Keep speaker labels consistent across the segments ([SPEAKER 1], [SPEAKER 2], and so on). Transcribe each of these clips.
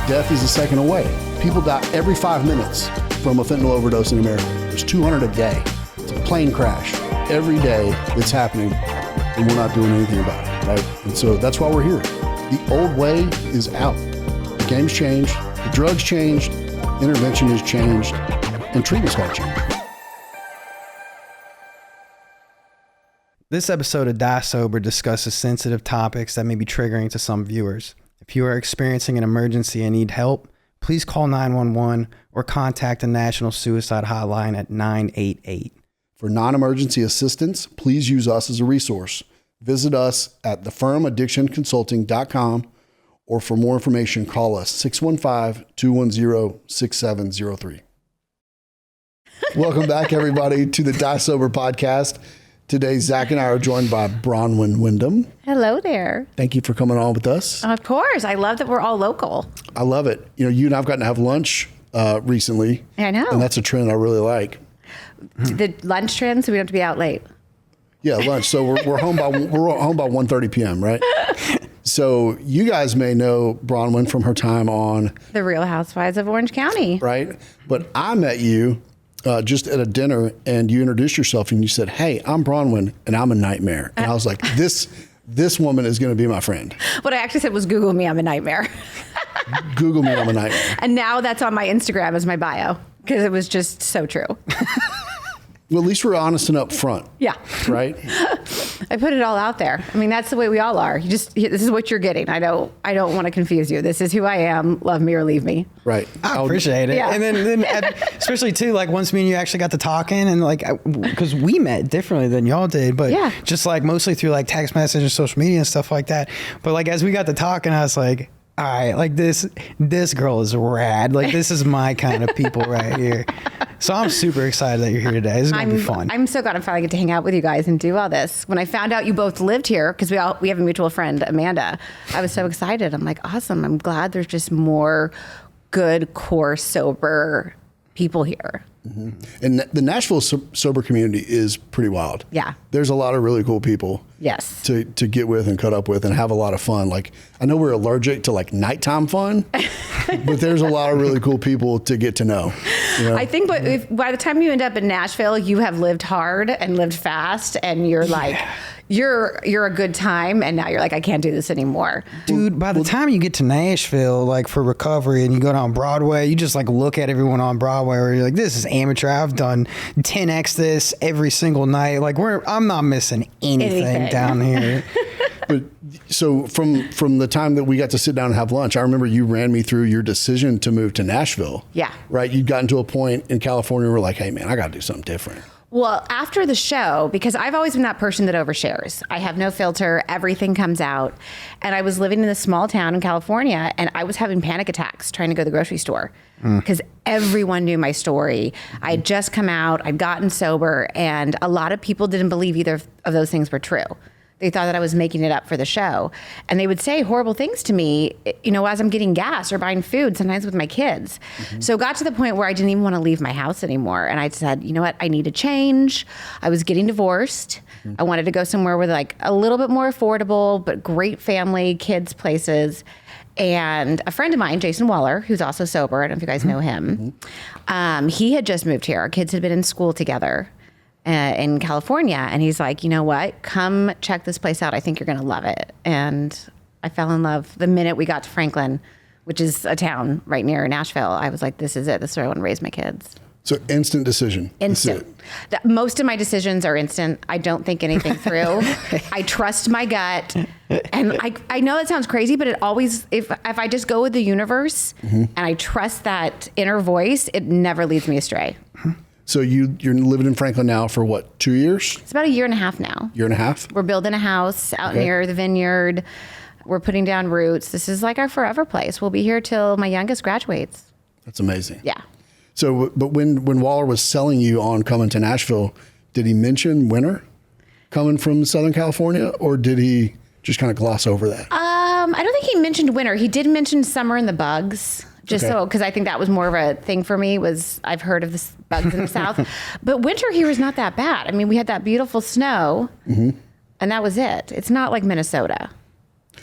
[SPEAKER 1] death is a second away. People die every 5 minutes from a fentanyl overdose in America. There's 200 a day. It's a plane crash every day that's happening, and we're not doing anything about it, right? And so that's why we're here. The old way is out. The game's changed, the drugs changed, intervention has changed, and treatment's got to change.
[SPEAKER 2] This episode of Die Sober discusses sensitive topics that may be triggering to some viewers. If you are experiencing an emergency and need help, please call 911 or contact the National Suicide Hotline at 988.
[SPEAKER 1] For non-emergency assistance, please use us as a resource. Visit us at thefirmaddictionconsulting.com, or for more information, call us 615-210-6703. Welcome back, everybody, to the Die Sober podcast. Today, Zach and I are joined by Braunwyn Windham.
[SPEAKER 3] Hello there.
[SPEAKER 1] Thank you for coming on with us.
[SPEAKER 3] Of course. I love that we're all local.
[SPEAKER 1] I love it. You know, you and I have gotten to have lunch recently.
[SPEAKER 3] I know.
[SPEAKER 1] And that's a trend I really like.
[SPEAKER 3] The lunch trend, so we don't have to be out late.
[SPEAKER 1] Yeah, lunch. So we're home by 1:30 p.m., right? So you guys may know Braunwyn from her time on
[SPEAKER 3] The Real Housewives of Orange County.
[SPEAKER 1] Right. But I met you just at a dinner, and you introduced yourself and you said, "Hey, I'm Braunwyn and I'm a nightmare." And I was like, this woman is going to be my friend.
[SPEAKER 3] What I actually said was, Google me, I'm a nightmare.
[SPEAKER 1] Google me, I'm a nightmare.
[SPEAKER 3] And now that's on my Instagram as my bio, because it was just so true.
[SPEAKER 1] Well, at least we're honest and upfront.
[SPEAKER 3] Yeah.
[SPEAKER 1] Right?
[SPEAKER 3] I put it all out there. I mean, that's the way we all are. This is what you're getting. I don't want to confuse you. This is who I am. Love me or leave me.
[SPEAKER 1] Right.
[SPEAKER 2] I appreciate it.
[SPEAKER 3] Yeah.
[SPEAKER 2] And then especially too, like once me and you actually got to talking, and like, because we met differently than y'all did, but
[SPEAKER 3] yeah,
[SPEAKER 2] just like mostly through like text messages, social media and stuff like that. But like, as we got to talking, I was like, all right, like this girl is rad. Like this is my kind of people right here. So I'm super excited that you're here today. This is going to be fun.
[SPEAKER 3] I'm so glad I finally get to hang out with you guys and do all this. When I found out you both lived here, because we have a mutual friend, Amanda, I was so excited. I'm like, awesome. I'm glad there's just more good, core, sober people here.
[SPEAKER 1] Mm-hmm. And the Nashville sober community is pretty wild.
[SPEAKER 3] Yeah.
[SPEAKER 1] There's a lot of really cool people.
[SPEAKER 3] Yes.
[SPEAKER 1] To get with and cut up with and have a lot of fun. Like, I know we're allergic to like nighttime fun, but there's a lot of really cool people to get to know. You know?
[SPEAKER 3] I think by the time you end up in Nashville, you have lived hard and lived fast, and you're like, you're a good time, and now you're like, I can't do this anymore.
[SPEAKER 2] Dude, by the time you get to Nashville, like for recovery, and you go down Broadway, you just like look at everyone on Broadway where you're like, this is amateur. I've done 10x this every single night. Like I'm not missing anything down here.
[SPEAKER 1] But so from the time that we got to sit down and have lunch, I remember you ran me through your decision to move to Nashville.
[SPEAKER 3] Yeah.
[SPEAKER 1] Right. You'd gotten to a point in California where we're like, hey man, I got to do something different.
[SPEAKER 3] Well, after the show, because I've always been that person that overshares. I have no filter. Everything comes out. And I was living in this small town in California, and I was having panic attacks trying to go to the grocery store because everyone knew my story. I had just come out. I'd gotten sober, and a lot of people didn't believe either of those things were true. They thought that I was making it up for the show. And they would say horrible things to me, you know, as I'm getting gas or buying food, sometimes with my kids. Mm-hmm. So it got to the point where I didn't even want to leave my house anymore. And I said, you know what, I need to change. I was getting divorced. Mm-hmm. I wanted to go somewhere with like a little bit more affordable, but great family, kids, places. And a friend of mine, Jason Waller, who's also sober, I don't know if you guys know him, he had just moved here. Our kids had been in school together in California. And he's like, you know what, come check this place out. I think you're going to love it. And I fell in love the minute we got to Franklin, which is a town right near Nashville. I was like, this is it. This is where I want to raise my kids.
[SPEAKER 1] So instant decision.
[SPEAKER 3] Instant. Most of my decisions are instant. I don't think anything through. I trust my gut. And I know that sounds crazy, but it always, if I just go with the universe and I trust that inner voice, it never leads me astray.
[SPEAKER 1] So you're living in Franklin now for what, 2 years?
[SPEAKER 3] It's about a year and a half now.
[SPEAKER 1] Year and a half?
[SPEAKER 3] We're building a house out near the vineyard. We're putting down roots. This is like our forever place. We'll be here till my youngest graduates.
[SPEAKER 1] That's amazing.
[SPEAKER 3] Yeah.
[SPEAKER 1] So, but when Waller was selling you on coming to Nashville, did he mention winter coming from Southern California, or did he just kind of gloss over that?
[SPEAKER 3] I don't think he mentioned winter. He did mention summer and the bugs. Because I think that was more of a thing for me, was I've heard of the bugs in the South. But winter here is not that bad. I mean, we had that beautiful snow, and that was it. It's not like Minnesota.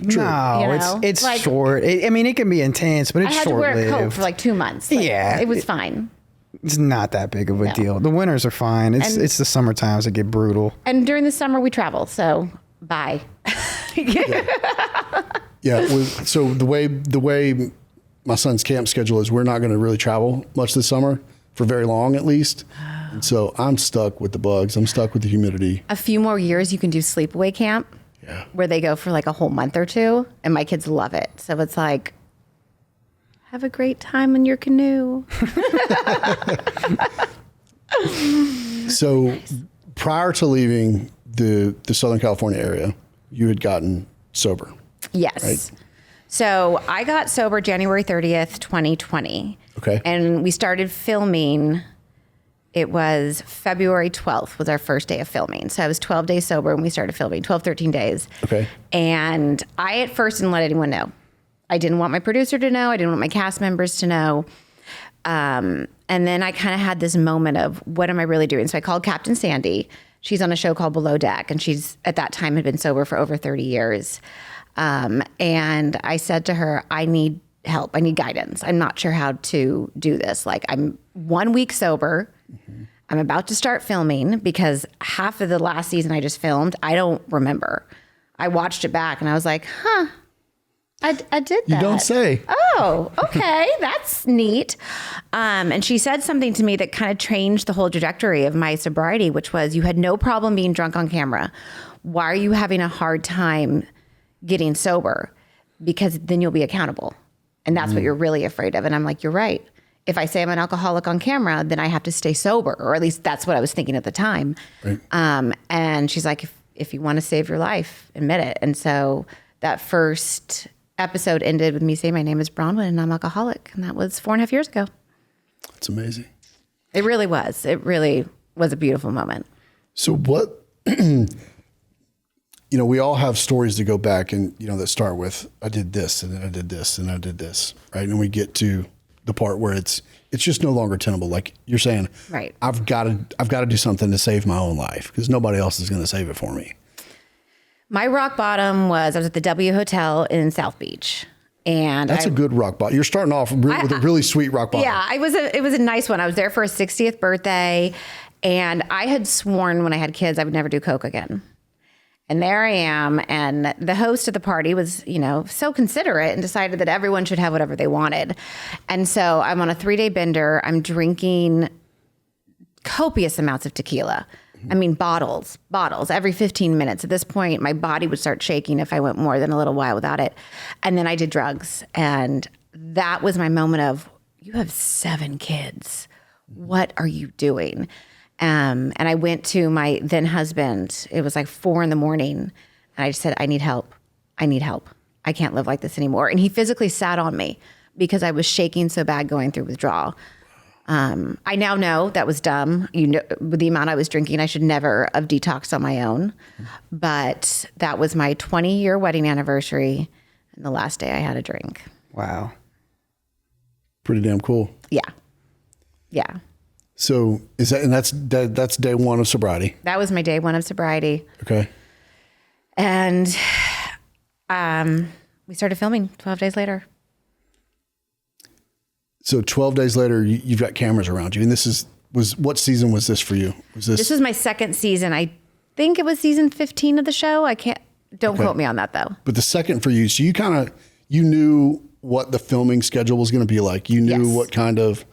[SPEAKER 2] No,
[SPEAKER 3] You know?
[SPEAKER 2] it's
[SPEAKER 3] Like-
[SPEAKER 2] short. I mean, it can be intense, but
[SPEAKER 3] I
[SPEAKER 2] it's
[SPEAKER 3] had to wear a coat
[SPEAKER 2] short-lived.
[SPEAKER 3] for like 2 months. Like,
[SPEAKER 2] Yeah.
[SPEAKER 3] it was fine.
[SPEAKER 2] It's not that big of a
[SPEAKER 3] No.
[SPEAKER 2] deal. The winters are fine. It's
[SPEAKER 3] And-
[SPEAKER 2] it's the summer times that get brutal.
[SPEAKER 3] And during the summer we travel, so bye.
[SPEAKER 1] Yeah. So the way my son's camp schedule is, we're not going to really travel much this summer for very long, at least. And so I'm stuck with the bugs. I'm stuck with the humidity.
[SPEAKER 3] A few more years you can do sleepaway camp.
[SPEAKER 1] Yeah.
[SPEAKER 3] Where they go for like a whole month or two, and my kids love it. So it's like, have a great time in your canoe.
[SPEAKER 1] So prior to leaving the Southern California area, you had gotten sober.
[SPEAKER 3] Yes.
[SPEAKER 1] Right.
[SPEAKER 3] So I got sober January 30th, 2020.
[SPEAKER 1] Okay.
[SPEAKER 3] And we started filming. It was February 12th was our first day of filming. So I was 12 days sober when we started filming, 12, 13 days.
[SPEAKER 1] Okay.
[SPEAKER 3] And I at first didn't let anyone know. I didn't want my producer to know. I didn't want my cast members to know. And then I kind of had this moment of, what am I really doing? So I called Captain Sandy. She's on a show called Below Deck, and she's at that time had been sober for over 30 years. And I said to her, I need help. I need guidance. I'm not sure how to do this. Like, I'm 1 week sober. Mm-hmm. I'm about to start filming because half of the last season I just filmed, I don't remember. I watched it back and I was like, I did that.
[SPEAKER 1] You don't say.
[SPEAKER 3] Oh, okay. That's neat. And she said something to me that kind of changed the whole trajectory of my sobriety, which was, you had no problem being drunk on camera. Why are you having a hard time getting sober? Because then you'll be accountable. And that's what you're really afraid of. And I'm like, you're right. If I say I'm an alcoholic on camera, then I have to stay sober, or at least that's what I was thinking at the time.
[SPEAKER 1] Right.
[SPEAKER 3] And she's like, if you want to save your life, admit it. And so that first episode ended with me saying, my name is Braunwyn and I'm alcoholic. And that was 4.5 years ago.
[SPEAKER 1] It's amazing.
[SPEAKER 3] It really was. It really was a beautiful moment.
[SPEAKER 1] So what, you know, we all have stories to go back and, you know, that start with, I did this and then I did this and I did this, right? And we get to the part where it's just no longer tenable. Like you're saying,
[SPEAKER 3] Right.
[SPEAKER 1] I've got to do something to save my own life because nobody else is going to save it for me.
[SPEAKER 3] My rock bottom was, I was at the W Hotel in South Beach. And
[SPEAKER 1] That's a good rock bottom. You're starting off with a really sweet rock bottom.
[SPEAKER 3] Yeah, it was a nice one. I was there for a 60th birthday, and I had sworn when I had kids I would never do coke again. And there I am, and the host of the party was, you know, so considerate and decided that everyone should have whatever they wanted. And so I'm on a 3-day bender. I'm drinking copious amounts of tequila. I mean, bottles every 15 minutes. At this point, my body would start shaking if I went more than a little while without it. And then I did drugs. And that was my moment of, you have 7 kids. What are you doing? And I went to my then husband. It was like 4 a.m. And I just said, I need help. I need help. I can't live like this anymore. And he physically sat on me because I was shaking so bad going through withdrawal. I now know that was dumb. You know, with the amount I was drinking, I should never have detoxed on my own. But that was my 20-year wedding anniversary, and the last day I had a drink.
[SPEAKER 2] Wow.
[SPEAKER 1] Pretty damn cool.
[SPEAKER 3] Yeah, yeah.
[SPEAKER 1] So that's day one of sobriety.
[SPEAKER 3] That was my day one of sobriety,
[SPEAKER 1] Okay.
[SPEAKER 3] and we started filming 12 days later.
[SPEAKER 1] So 12 days later, you've got cameras around you. And what season was this for you?
[SPEAKER 3] This was my second season. I think it was season 15 of the show. Don't quote me on that though.
[SPEAKER 1] But the second for you, so you knew what the filming schedule was going to be like. You knew
[SPEAKER 3] Yes.
[SPEAKER 1] what kind of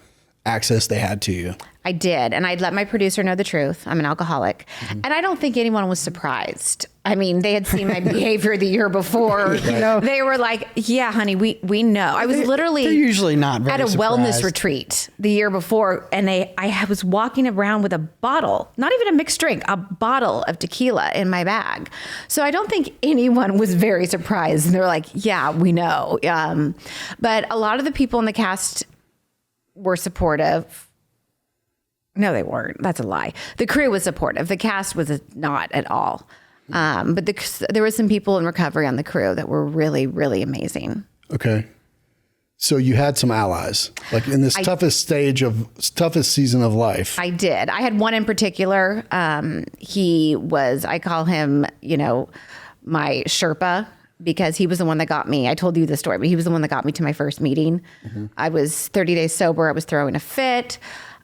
[SPEAKER 1] access they had to you.
[SPEAKER 3] I did. And I'd let my producer know the truth. I'm an alcoholic. And I don't think anyone was surprised. I mean, they had seen my behavior the year before. You know, they were like, yeah, honey, we know. I was literally
[SPEAKER 2] They're usually not very
[SPEAKER 3] at a wellness
[SPEAKER 2] surprised.
[SPEAKER 3] retreat the year before. And I was walking around with a bottle, not even a mixed drink, a bottle of tequila in my bag. So I don't think anyone was very surprised. And they're like, yeah, we know. But a lot of the people in the cast were supportive. No, they weren't. That's a lie. The crew was supportive. The cast was not at all. But there were some people in recovery on the crew that were really, really amazing.
[SPEAKER 1] Okay. So you had some allies, like in this toughest season of life.
[SPEAKER 3] I did. I had one in particular. I call him, my Sherpa. because he was the one that got me. I told you the story, but he was the one that got me to my first meeting. I was 30 days sober. I was throwing a fit.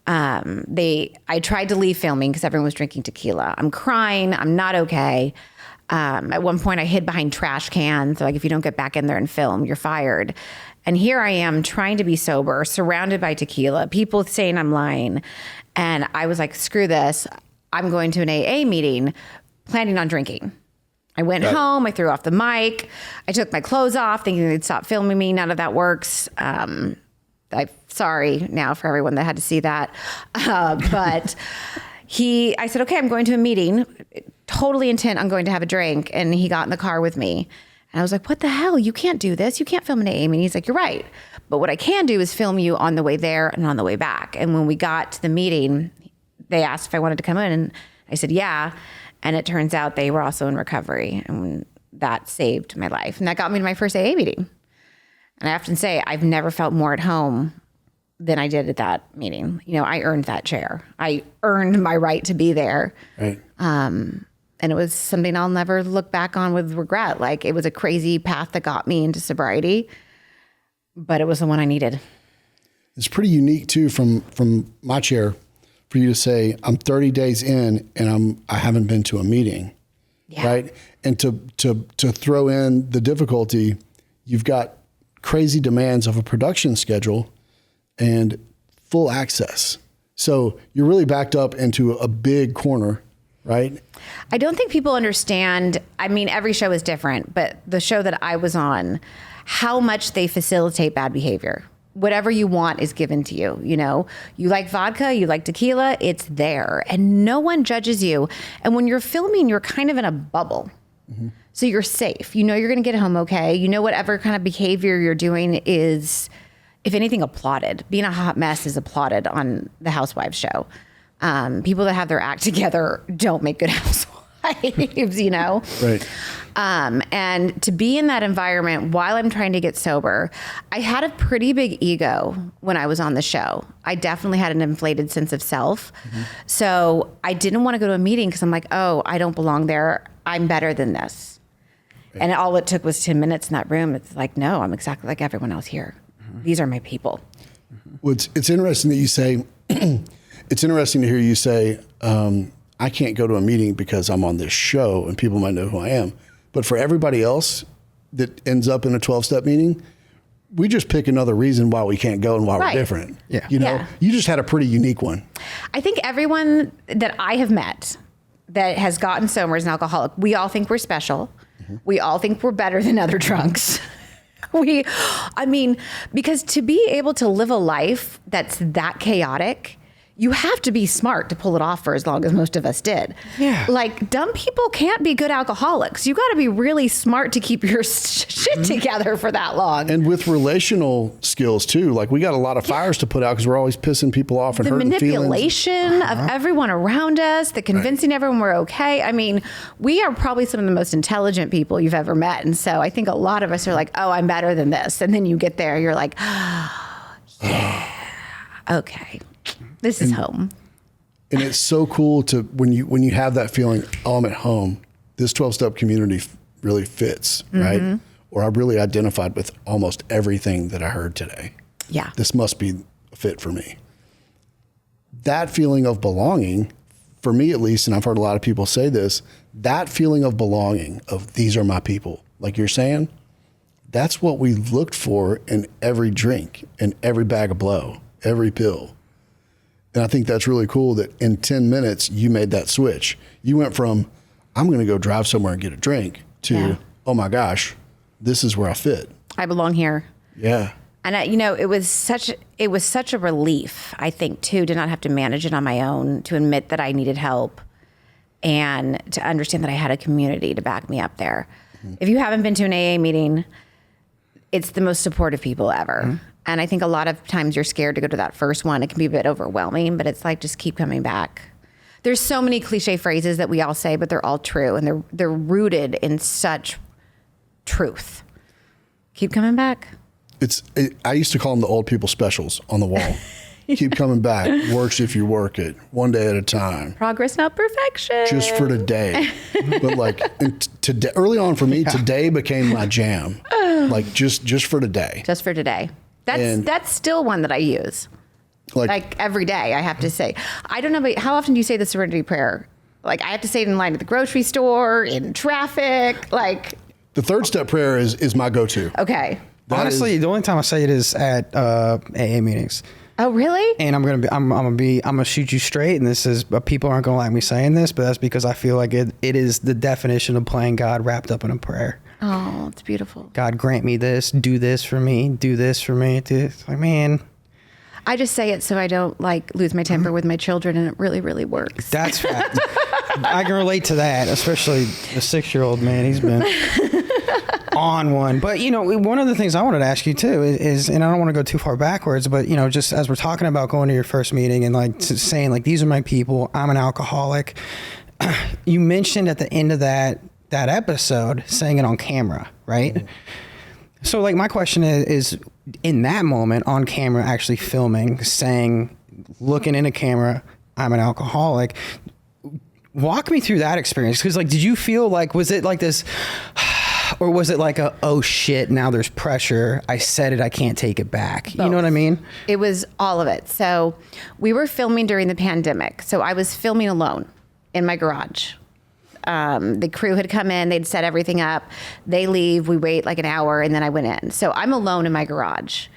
[SPEAKER 3] I tried to leave filming because everyone was drinking tequila. I'm crying. I'm not okay. At one point I hid behind trash cans. Like, if you don't get back in there and film, you're fired. And here I am trying to be sober, surrounded by tequila, people saying I'm lying. And I was like, screw this. I'm going to an AA meeting, planning on drinking. I went home. I threw off the mic. I took my clothes off, thinking they'd stop filming me. None of that works. I'm sorry now for everyone that had to see that. But I said, okay, I'm going to a meeting, totally intent on going to have a drink. And he got in the car with me. And I was like, what the hell? You can't do this. You can't film an AA meeting. He's like, you're right. But what I can do is film you on the way there and on the way back. And when we got to the meeting, they asked if I wanted to come in. And I said, yeah. And it turns out they were also in recovery. And that saved my life. And that got me to my first AA meeting. And I often say, I've never felt more at home than I did at that meeting. You know, I earned that chair. I earned my right to be there.
[SPEAKER 1] Right.
[SPEAKER 3] And it was something I'll never look back on with regret. Like, it was a crazy path that got me into sobriety, but it was the one I needed.
[SPEAKER 1] It's pretty unique too from my chair for you to say, I'm 30 days in and I haven't been to a meeting. Yeah. Right. And to throw in the difficulty, you've got crazy demands of a production schedule and full access. So you're really backed up into a big corner, right?
[SPEAKER 3] I don't think people understand. I mean, every show is different, but the show that I was on, how much they facilitate bad behavior. Whatever you want is given to you. You know, you like vodka, you like tequila, it's there, and no one judges you. And when you're filming, you're kind of in a bubble. Mm-hmm. So you're safe. You know, you're going to get home okay. You know, whatever kind of behavior you're doing is, if anything, applauded. Being a hot mess is applauded on the Housewives show. People that have their act together don't make good housewives, you know?
[SPEAKER 1] Right.
[SPEAKER 3] And to be in that environment while I'm trying to get sober, I had a pretty big ego when I was on the show. I definitely had an inflated sense of self. Mm-hmm. So I didn't want to go to a meeting because I'm like, oh, I don't belong there. I'm better than this. Right. And all it took was 10 minutes in that room. It's like, no, I'm exactly like everyone else here. Mm-hmm. These are my people.
[SPEAKER 1] Well, it's interesting that you say, it's interesting to hear you say, I can't go to a meeting because I'm on this show and people might know who I am. But for everybody else that ends up in a 12-step meeting, we just pick another reason why we can't go and why we're different.
[SPEAKER 2] Yeah.
[SPEAKER 1] You know, you just had a pretty unique one.
[SPEAKER 3] I think everyone that I have met that has gotten sober as an alcoholic, we all think we're special. Mm-hmm. We all think we're better than other drunks. Because to be able to live a life that's that chaotic, you have to be smart to pull it off for as long as most of us did. Yeah. Like, dumb people can't be good alcoholics. You got to be really smart to keep your shit together for that long.
[SPEAKER 1] And with relational skills too. Like, we got a lot of fires to put out because we're always pissing people off and hurting feelings.
[SPEAKER 3] The manipulation of everyone around us, the convincing everyone we're okay. I mean, we are probably some of the most intelligent people you've ever met. And so I think a lot of us are like, oh, I'm better than this. And then you get there, you're like, oh, yeah, okay. This is home.
[SPEAKER 1] And it's so cool to when you have that feeling, oh, I'm at home. This 12-step community really fits, right? Or I really identified with almost everything that I heard today.
[SPEAKER 3] Yeah.
[SPEAKER 1] This must be a fit for me. That feeling of belonging, for me at least, and I've heard a lot of people say this, that feeling of belonging, of these are my people, like you're saying, that's what we looked for in every drink, in every bag of blow, every pill. And I think that's really cool that in 10 minutes, you made that switch. You went from, I'm going to go drive somewhere and get a drink to, oh my gosh, this is where I fit.
[SPEAKER 3] I belong here.
[SPEAKER 1] Yeah.
[SPEAKER 3] And it was such a relief, I think, too, to not have to manage it on my own, to admit that I needed help and to understand that I had a community to back me up there. Mm-hmm. If you haven't been to an AA meeting, it's the most supportive people ever. Mm-hmm. And I think a lot of times you're scared to go to that first one. It can be a bit overwhelming, but it's like, just keep coming back. There's so many cliche phrases that we all say, but they're all true. And they're rooted in such truth. Keep coming back.
[SPEAKER 1] I used to call them the old people specials on the wall. Keep coming back. Works if you work it. One day at a time.
[SPEAKER 3] Progress, not perfection.
[SPEAKER 1] Just for today. But like today, early on for me, today became my jam. Like just for today.
[SPEAKER 3] Just for today. That's still one that I use. Like every day, I have to say. I don't know, but how often do you say the serenity prayer? Like I have to say it in line at the grocery store, in traffic, like. The
[SPEAKER 1] third step prayer is my go-to.
[SPEAKER 3] Okay.
[SPEAKER 2] Honestly, the only time I say it is at AA meetings.
[SPEAKER 3] Oh, really?
[SPEAKER 2] And I'm gonna shoot you straight. And this is, people aren't gonna like me saying this, but that's because I feel like it is the definition of playing God wrapped up in a prayer.
[SPEAKER 3] Oh, it's beautiful.
[SPEAKER 2] God, grant me this, do this for me, do this for me. It's like, man.
[SPEAKER 3] I just say it so I don't like lose my temper with my children, and it really, really works.
[SPEAKER 2] That's fact. I can relate to that, especially the 6-year-old man. He's been on one. But, one of the things I wanted to ask you too is, and I don't want to go too far backwards, but, just as we're talking about going to your first meeting and like saying like, these are my people, I'm an alcoholic. You mentioned at the end of that episode, saying it on camera, right? Mm-hmm. So like my question is in that moment on camera, actually filming, saying, looking in a camera, I'm an alcoholic. Walk me through that experience. Cause like, did you feel like, was it like this, or was it like oh shit, now there's pressure. I said it, I can't take it back. Both. You know what I mean?
[SPEAKER 3] It was all of it. So we were filming during the pandemic. So I was filming alone in my garage. The crew had come in, they'd set everything up. They leave, we wait like an hour, and then I went in. So I'm alone in my garage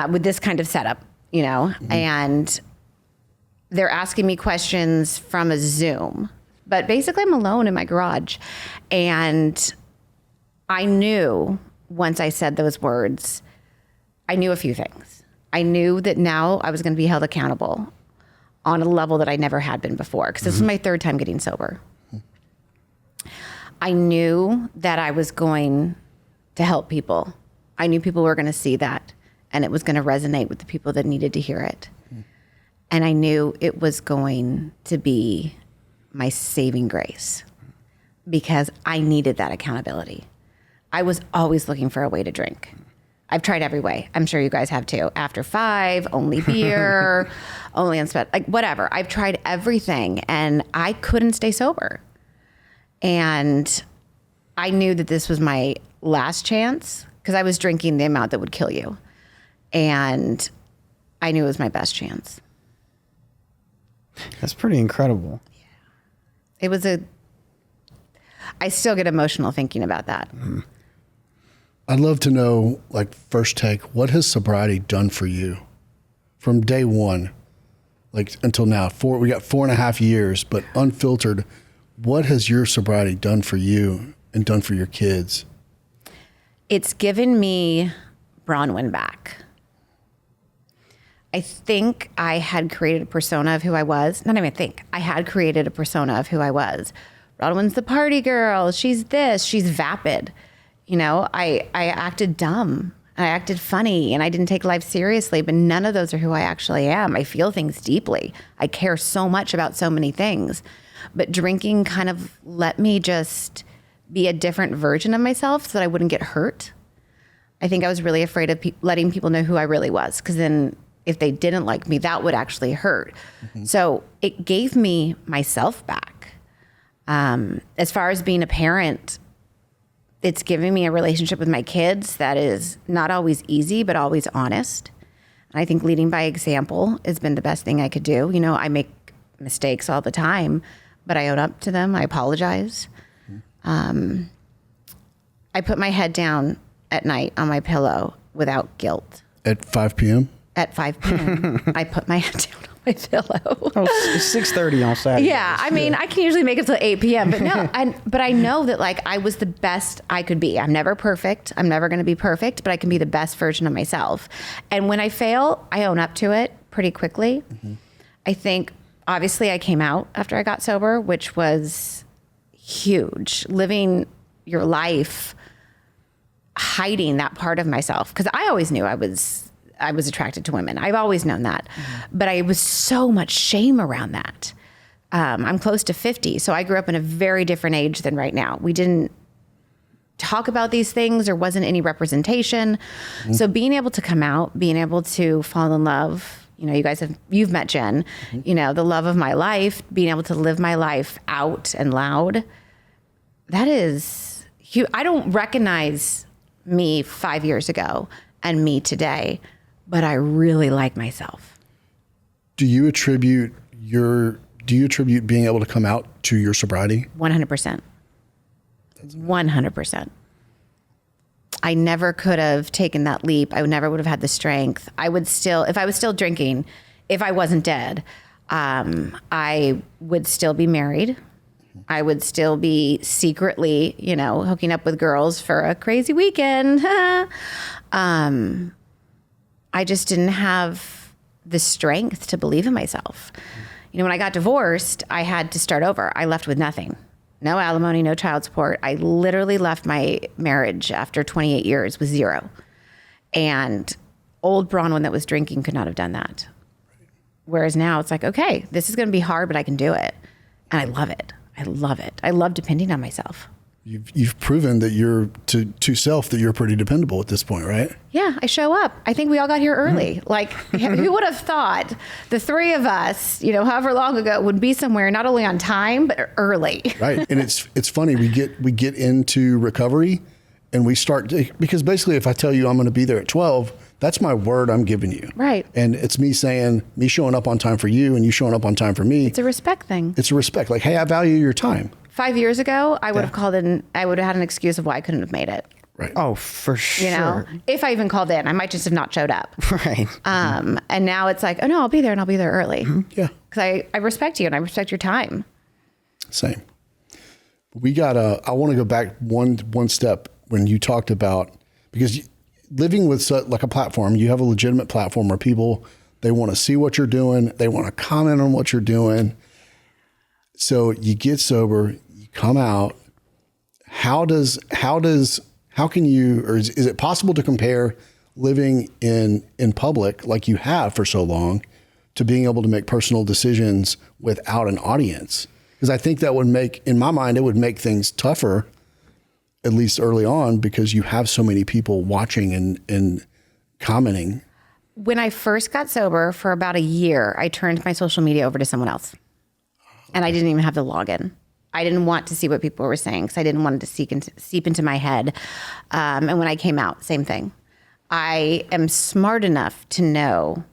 [SPEAKER 3] with this kind of setup, mm-hmm. and they're asking me questions from a Zoom. But basically I'm alone in my garage. And I knew once I said those words, I knew a few things. I knew that now I was going to be held accountable on a level that I never had been before, because this was my third time getting sober. I knew that I was going to help people. I knew people were going to see that, and it was going to resonate with the people that needed to hear it. And I knew it was going to be my saving grace, because I needed that accountability. I was always looking for a way to drink. I've tried every way. I'm sure you guys have too. After 5, only beer, only on like whatever. I've tried everything, and I couldn't stay sober. And I knew that this was my last chance, because I was drinking the amount that would kill you. And I knew it was my best chance.
[SPEAKER 2] That's pretty incredible.
[SPEAKER 3] Yeah. It was I still get emotional thinking about that.
[SPEAKER 1] Mm. I'd love to know, like, first take, what has sobriety done for you from day one, like until now? We got 4.5 years, but unfiltered. What has your sobriety done for you and done for your kids?
[SPEAKER 3] It's given me Braunwyn back. I think I had created a persona of who I was. Not even think. I had created a persona of who I was. Braunwyn's the party girl. She's this. She's vapid. I acted dumb. I acted funny, and I didn't take life seriously, but none of those are who I actually am. I feel things deeply. I care so much about so many things. But drinking kind of let me just be a different version of myself so that I wouldn't get hurt. I think I was really afraid of letting people know who I really was, because then if they didn't like me, that would actually hurt. Mm-hmm. So it gave me myself back. As far as being a parent, it's giving me a relationship with my kids that is not always easy, but always honest. And I think leading by example has been the best thing I could do. I make mistakes all the time, but I own up to them. I apologize. Mm-hmm. I put my head down at night on my pillow without guilt.
[SPEAKER 1] At 5 p.m.?
[SPEAKER 3] At 5 p.m. I put my head down on my pillow.
[SPEAKER 2] It's 6:30 on Saturday.
[SPEAKER 3] Yeah, I mean, I can usually make it till 8 p.m., but no, but I know that like I was the best I could be. I'm never perfect. I'm never going to be perfect, but I can be the best version of myself. And when I fail, I own up to it pretty quickly. Mm-hmm. I think, obviously, I came out after I got sober, which was huge. Living your life hiding that part of myself, because I always knew I was attracted to women. I've always known that. Mm-hmm. But I was so much shame around that. I'm close to 50, so I grew up in a very different age than right now. We didn't talk about these things. There wasn't any representation. Mm-hmm. So being able to come out, being able to fall in love you've met Jen, the love of my life, being able to live my life out and loud. That is huge. I don't recognize me 5 years ago and me today, but I really like myself.
[SPEAKER 1] Do you attribute being able to come out to your sobriety?
[SPEAKER 3] 100%. 100%. I never could have taken that leap. I never would have had the strength. If I was still drinking, if I wasn't dead, I would still be married. I would still be secretly, hooking up with girls for a crazy weekend. I just didn't have the strength to believe in myself. When I got divorced, I had to start over. I left with nothing. No alimony, no child support. I literally left my marriage after 28 years with zero. And old Braunwyn that was drinking could not have done that. Whereas now it's like, okay, this is going to be hard, but I can do it. And I love it. I love it. I love depending on myself.
[SPEAKER 1] You've proven that you're to self that you're pretty dependable at this point, right?
[SPEAKER 3] Yeah, I show up. I think we all got here early. Like, who would have thought the three of us, however long ago, would be somewhere not only on time but early.
[SPEAKER 1] Right, and it's funny. We get into recovery, and we start because basically, if I tell you I'm going to be there at 12, that's my word I'm giving you.
[SPEAKER 3] Right.
[SPEAKER 1] And it's me showing up on time for you, and you showing up on time for me.
[SPEAKER 3] It's a respect thing.
[SPEAKER 1] It's a respect. Like, hey, I value your time.
[SPEAKER 3] 5 years ago, I would have called in. I would have had an excuse of why I couldn't have made it.
[SPEAKER 1] Right.
[SPEAKER 2] Oh, for sure.
[SPEAKER 3] If I even called in, I might just have not showed up.
[SPEAKER 2] Right.
[SPEAKER 3] And now it's like, oh no, I'll be there and I'll be there early.
[SPEAKER 1] Mm-hmm. Yeah.
[SPEAKER 3] Because I respect you and I respect your time.
[SPEAKER 1] Same. I want to go back one step when you talked about, because living with like a platform, you have a legitimate platform where people, they want to see what you're doing. They want to comment on what you're doing. So you get sober, you come out. How can you, or is it possible to compare living in public like you have for so long to being able to make personal decisions without an audience? Because I think that would in my mind, it would make things tougher, at least early on, because you have so many people watching and commenting.
[SPEAKER 3] When I first got sober for about a year, I turned my social media over to someone else. And I didn't even have the login. I didn't want to see what people were saying because I didn't want it to seep into my head. And when I came out, same thing. I am smart enough to know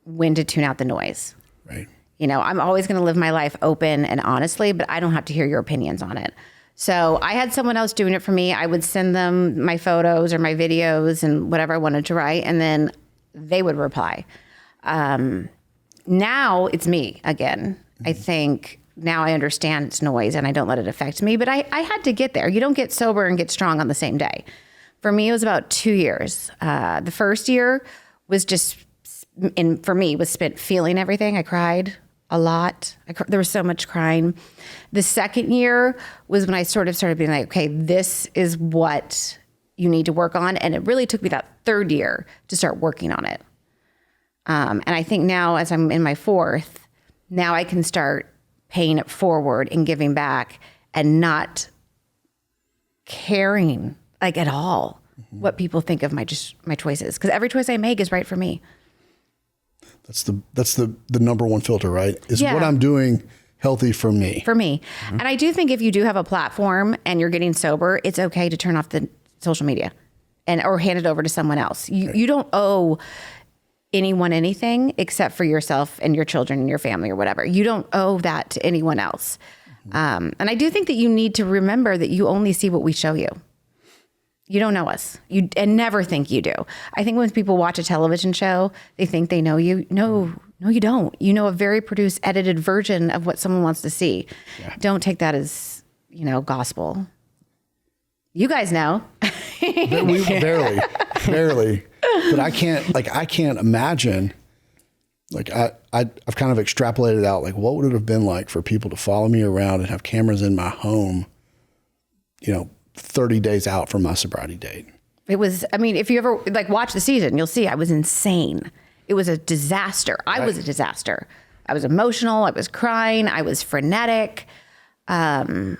[SPEAKER 3] when to tune out the noise.
[SPEAKER 1] Right.
[SPEAKER 3] I'm always going to live my life open and honestly, but I don't have to hear your opinions on it. So I had someone else doing it for me. I would send them my photos or my videos and whatever I wanted to write, and then they would reply. Now it's me again. Mm-hmm. I think now I understand it's noise and I don't let it affect me, but I had to get there. You don't get sober and get strong on the same day. For me, it was about 2 years. The first year was for me, was spent feeling everything. I cried a lot. There was so much crying. The second year was when I sort of started being like, okay, this is what you need to work on. And it really took me that third year to start working on it. And I think now, as I'm in my fourth, now I can start paying it forward and giving back and not caring like at all what people think of my choices. Because every choice I make is right for me.
[SPEAKER 1] That's the number one filter, right? Is what I'm doing healthy for me.
[SPEAKER 3] For me. Mm-hmm. And I do think if you do have a platform and you're getting sober, it's okay to turn off the social media or hand it over to someone else. You don't owe anyone anything except for yourself and your children and your family or whatever. You don't owe that to anyone else. Mm-hmm. And I do think that you need to remember that you only see what we show you. You don't know us. And never think you do. I think when people watch a television show, they think they know you. No, you don't. You know a very produced, edited version of what someone wants to see. Yeah. Don't take that as, gospel. You guys know.
[SPEAKER 1] We barely. But I can't imagine, I've kind of extrapolated out, what would it have been like for people to follow me around and have cameras in my home, 30 days out from my sobriety date.
[SPEAKER 3] It was, if you ever watch the season, you'll see I was insane. It was a disaster. I was a disaster. I was emotional. I was crying. I was frenetic. But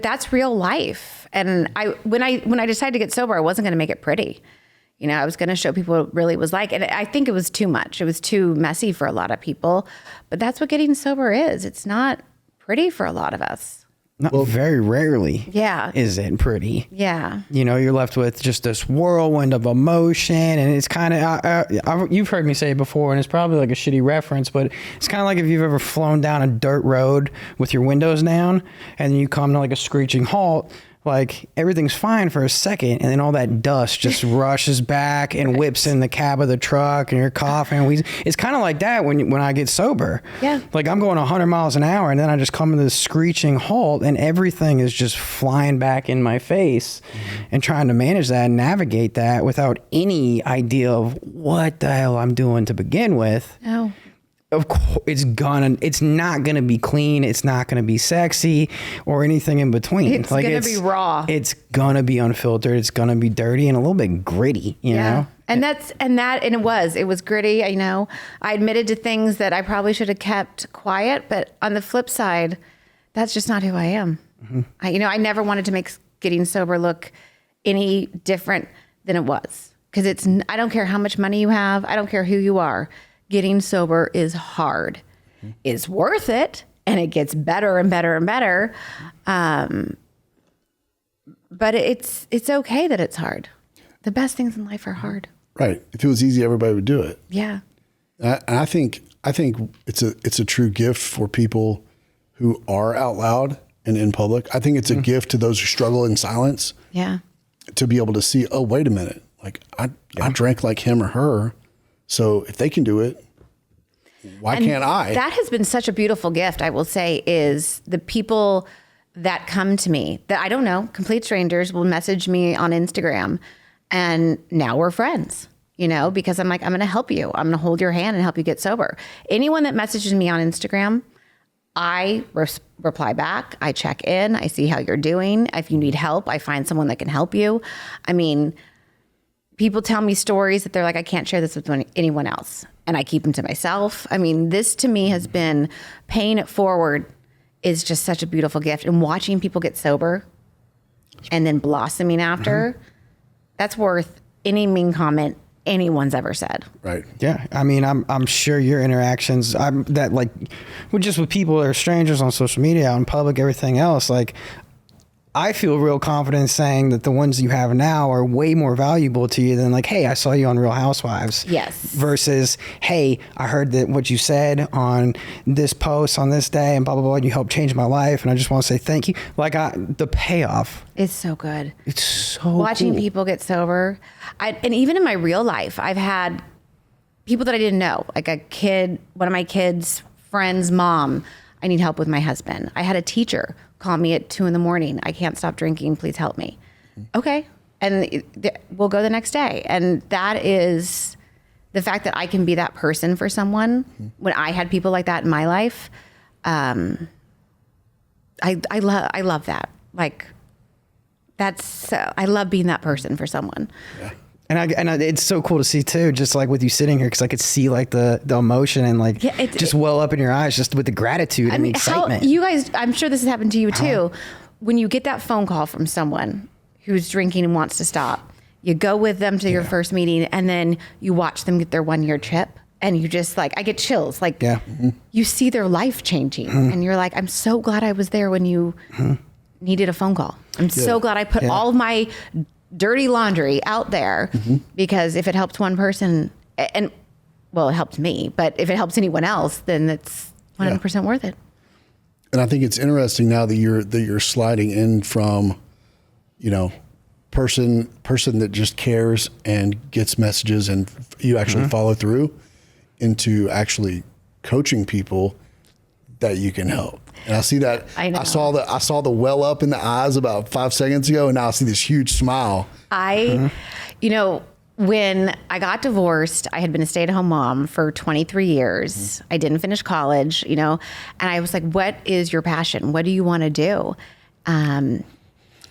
[SPEAKER 3] that's real life. And when I decided to get sober, I wasn't going to make it pretty. You know, I was going to show people what it really was like. And I think it was too much. It was too messy for a lot of people. But that's what getting sober is. It's not pretty for a lot of us.
[SPEAKER 2] Not very rarely.
[SPEAKER 3] Yeah.
[SPEAKER 2] Is it pretty?
[SPEAKER 3] Yeah.
[SPEAKER 2] You know, you're left with just this whirlwind of emotion, and it's kind of, you've heard me say it before, and it's probably like a shitty reference, but it's kind of like if you've ever flown down a dirt road with your windows down, and then you come to like a screeching halt. Like everything's fine for a second, and then all that dust just rushes back and whips in the cab of the truck, and you're coughing. It's kind of like that when I get sober.
[SPEAKER 3] Yeah.
[SPEAKER 2] Like I'm going 100 miles an hour, and then I just come to this screeching halt, and everything is just flying back in my face, and trying to manage that and navigate that without any idea of what the hell I'm doing to begin with.
[SPEAKER 3] No.
[SPEAKER 2] Of course, it's not gonna be clean. It's not gonna be sexy or anything in between.
[SPEAKER 3] It's gonna be raw.
[SPEAKER 2] It's gonna be unfiltered. It's gonna be dirty and a little bit gritty. You know.
[SPEAKER 3] And it was gritty. You know, I admitted to things that I probably should have kept quiet. But on the flip side, that's just not who I am. Mm-hmm. I never wanted to make getting sober look any different than it was, because I don't care how much money you have. I don't care who you are. Getting sober is hard. It's worth it, and it gets better and better and better. But it's okay that it's hard. The best things in life are hard.
[SPEAKER 1] Right. If it was easy, everybody would do it.
[SPEAKER 3] Yeah.
[SPEAKER 1] And I think it's a true gift for people who are out loud and in public. I think it's a gift to those who struggle in silence.
[SPEAKER 3] Yeah.
[SPEAKER 1] To be able to see, oh, wait a minute. Like I drank like him or her. So if they can do it, why can't I?
[SPEAKER 3] That has been such a beautiful gift, I will say, is the people that come to me that I don't know, complete strangers, will message me on Instagram, and now we're friends, because I'm like, I'm going to help you. I'm going to hold your hand and help you get sober. Anyone that messages me on Instagram, I reply back. I check in. I see how you're doing. If you need help, I find someone that can help you. I mean, people tell me stories that they're like, I can't share this with anyone else. And I keep them to myself. I mean, this to me has been, paying it forward is just such a beautiful gift. And watching people get sober and then blossoming after, that's worth any mean comment anyone's ever said.
[SPEAKER 1] Right.
[SPEAKER 2] Yeah. I mean, I'm sure your interactions, just with people that are strangers on social media, out in public, everything else, like, I feel real confident saying that the ones you have now are way more valuable to you than like, hey, I saw you on Real Housewives.
[SPEAKER 3] Yes.
[SPEAKER 2] Versus, hey, I heard that what you said on this post on this day and blah, blah, blah, and you helped change my life. And I just want to say thank you. Like the payoff.
[SPEAKER 3] It's so good.
[SPEAKER 2] It's so
[SPEAKER 3] watching
[SPEAKER 2] cool.
[SPEAKER 3] people get sober. And even in my real life, I've had people that I didn't know, like one of my kids' friends' mom. I need help with my husband. I had a teacher call me at 2 a.m. I can't stop drinking. Please help me. Okay. And we'll go the next day. And that is the fact that I can be that person for someone. When I had people like that in my life, I love that. Like, I love being that person for someone.
[SPEAKER 1] Yeah.
[SPEAKER 2] And it's so cool to see too, just like with you sitting here, because I could see like the emotion and like just well up in your eyes, just with the gratitude and the excitement.
[SPEAKER 3] You guys, I'm sure this has happened to you too. When you get that phone call from someone who's drinking and wants to stop, you go with them to your first meeting, and then you watch them get their 1-year trip, and you just like, I get chills. Like you see their life changing, and you're like, I'm so glad I was there when you needed a phone call. I'm so glad I put all of my dirty laundry out there, because if it helps one person, and it helped me, but if it helps anyone else, then it's 100% worth it.
[SPEAKER 1] And I think it's interesting now that you're sliding in from, person that just cares and gets messages, and you actually follow through, into actually coaching people that you can help. And I see that.
[SPEAKER 3] I know.
[SPEAKER 1] I saw the well up in the eyes about 5 seconds ago, and now I see this huge smile.
[SPEAKER 3] When I got divorced, I had been a stay-at-home mom for 23 years. I didn't finish college, and I was like, what is your passion? What do you want to do? And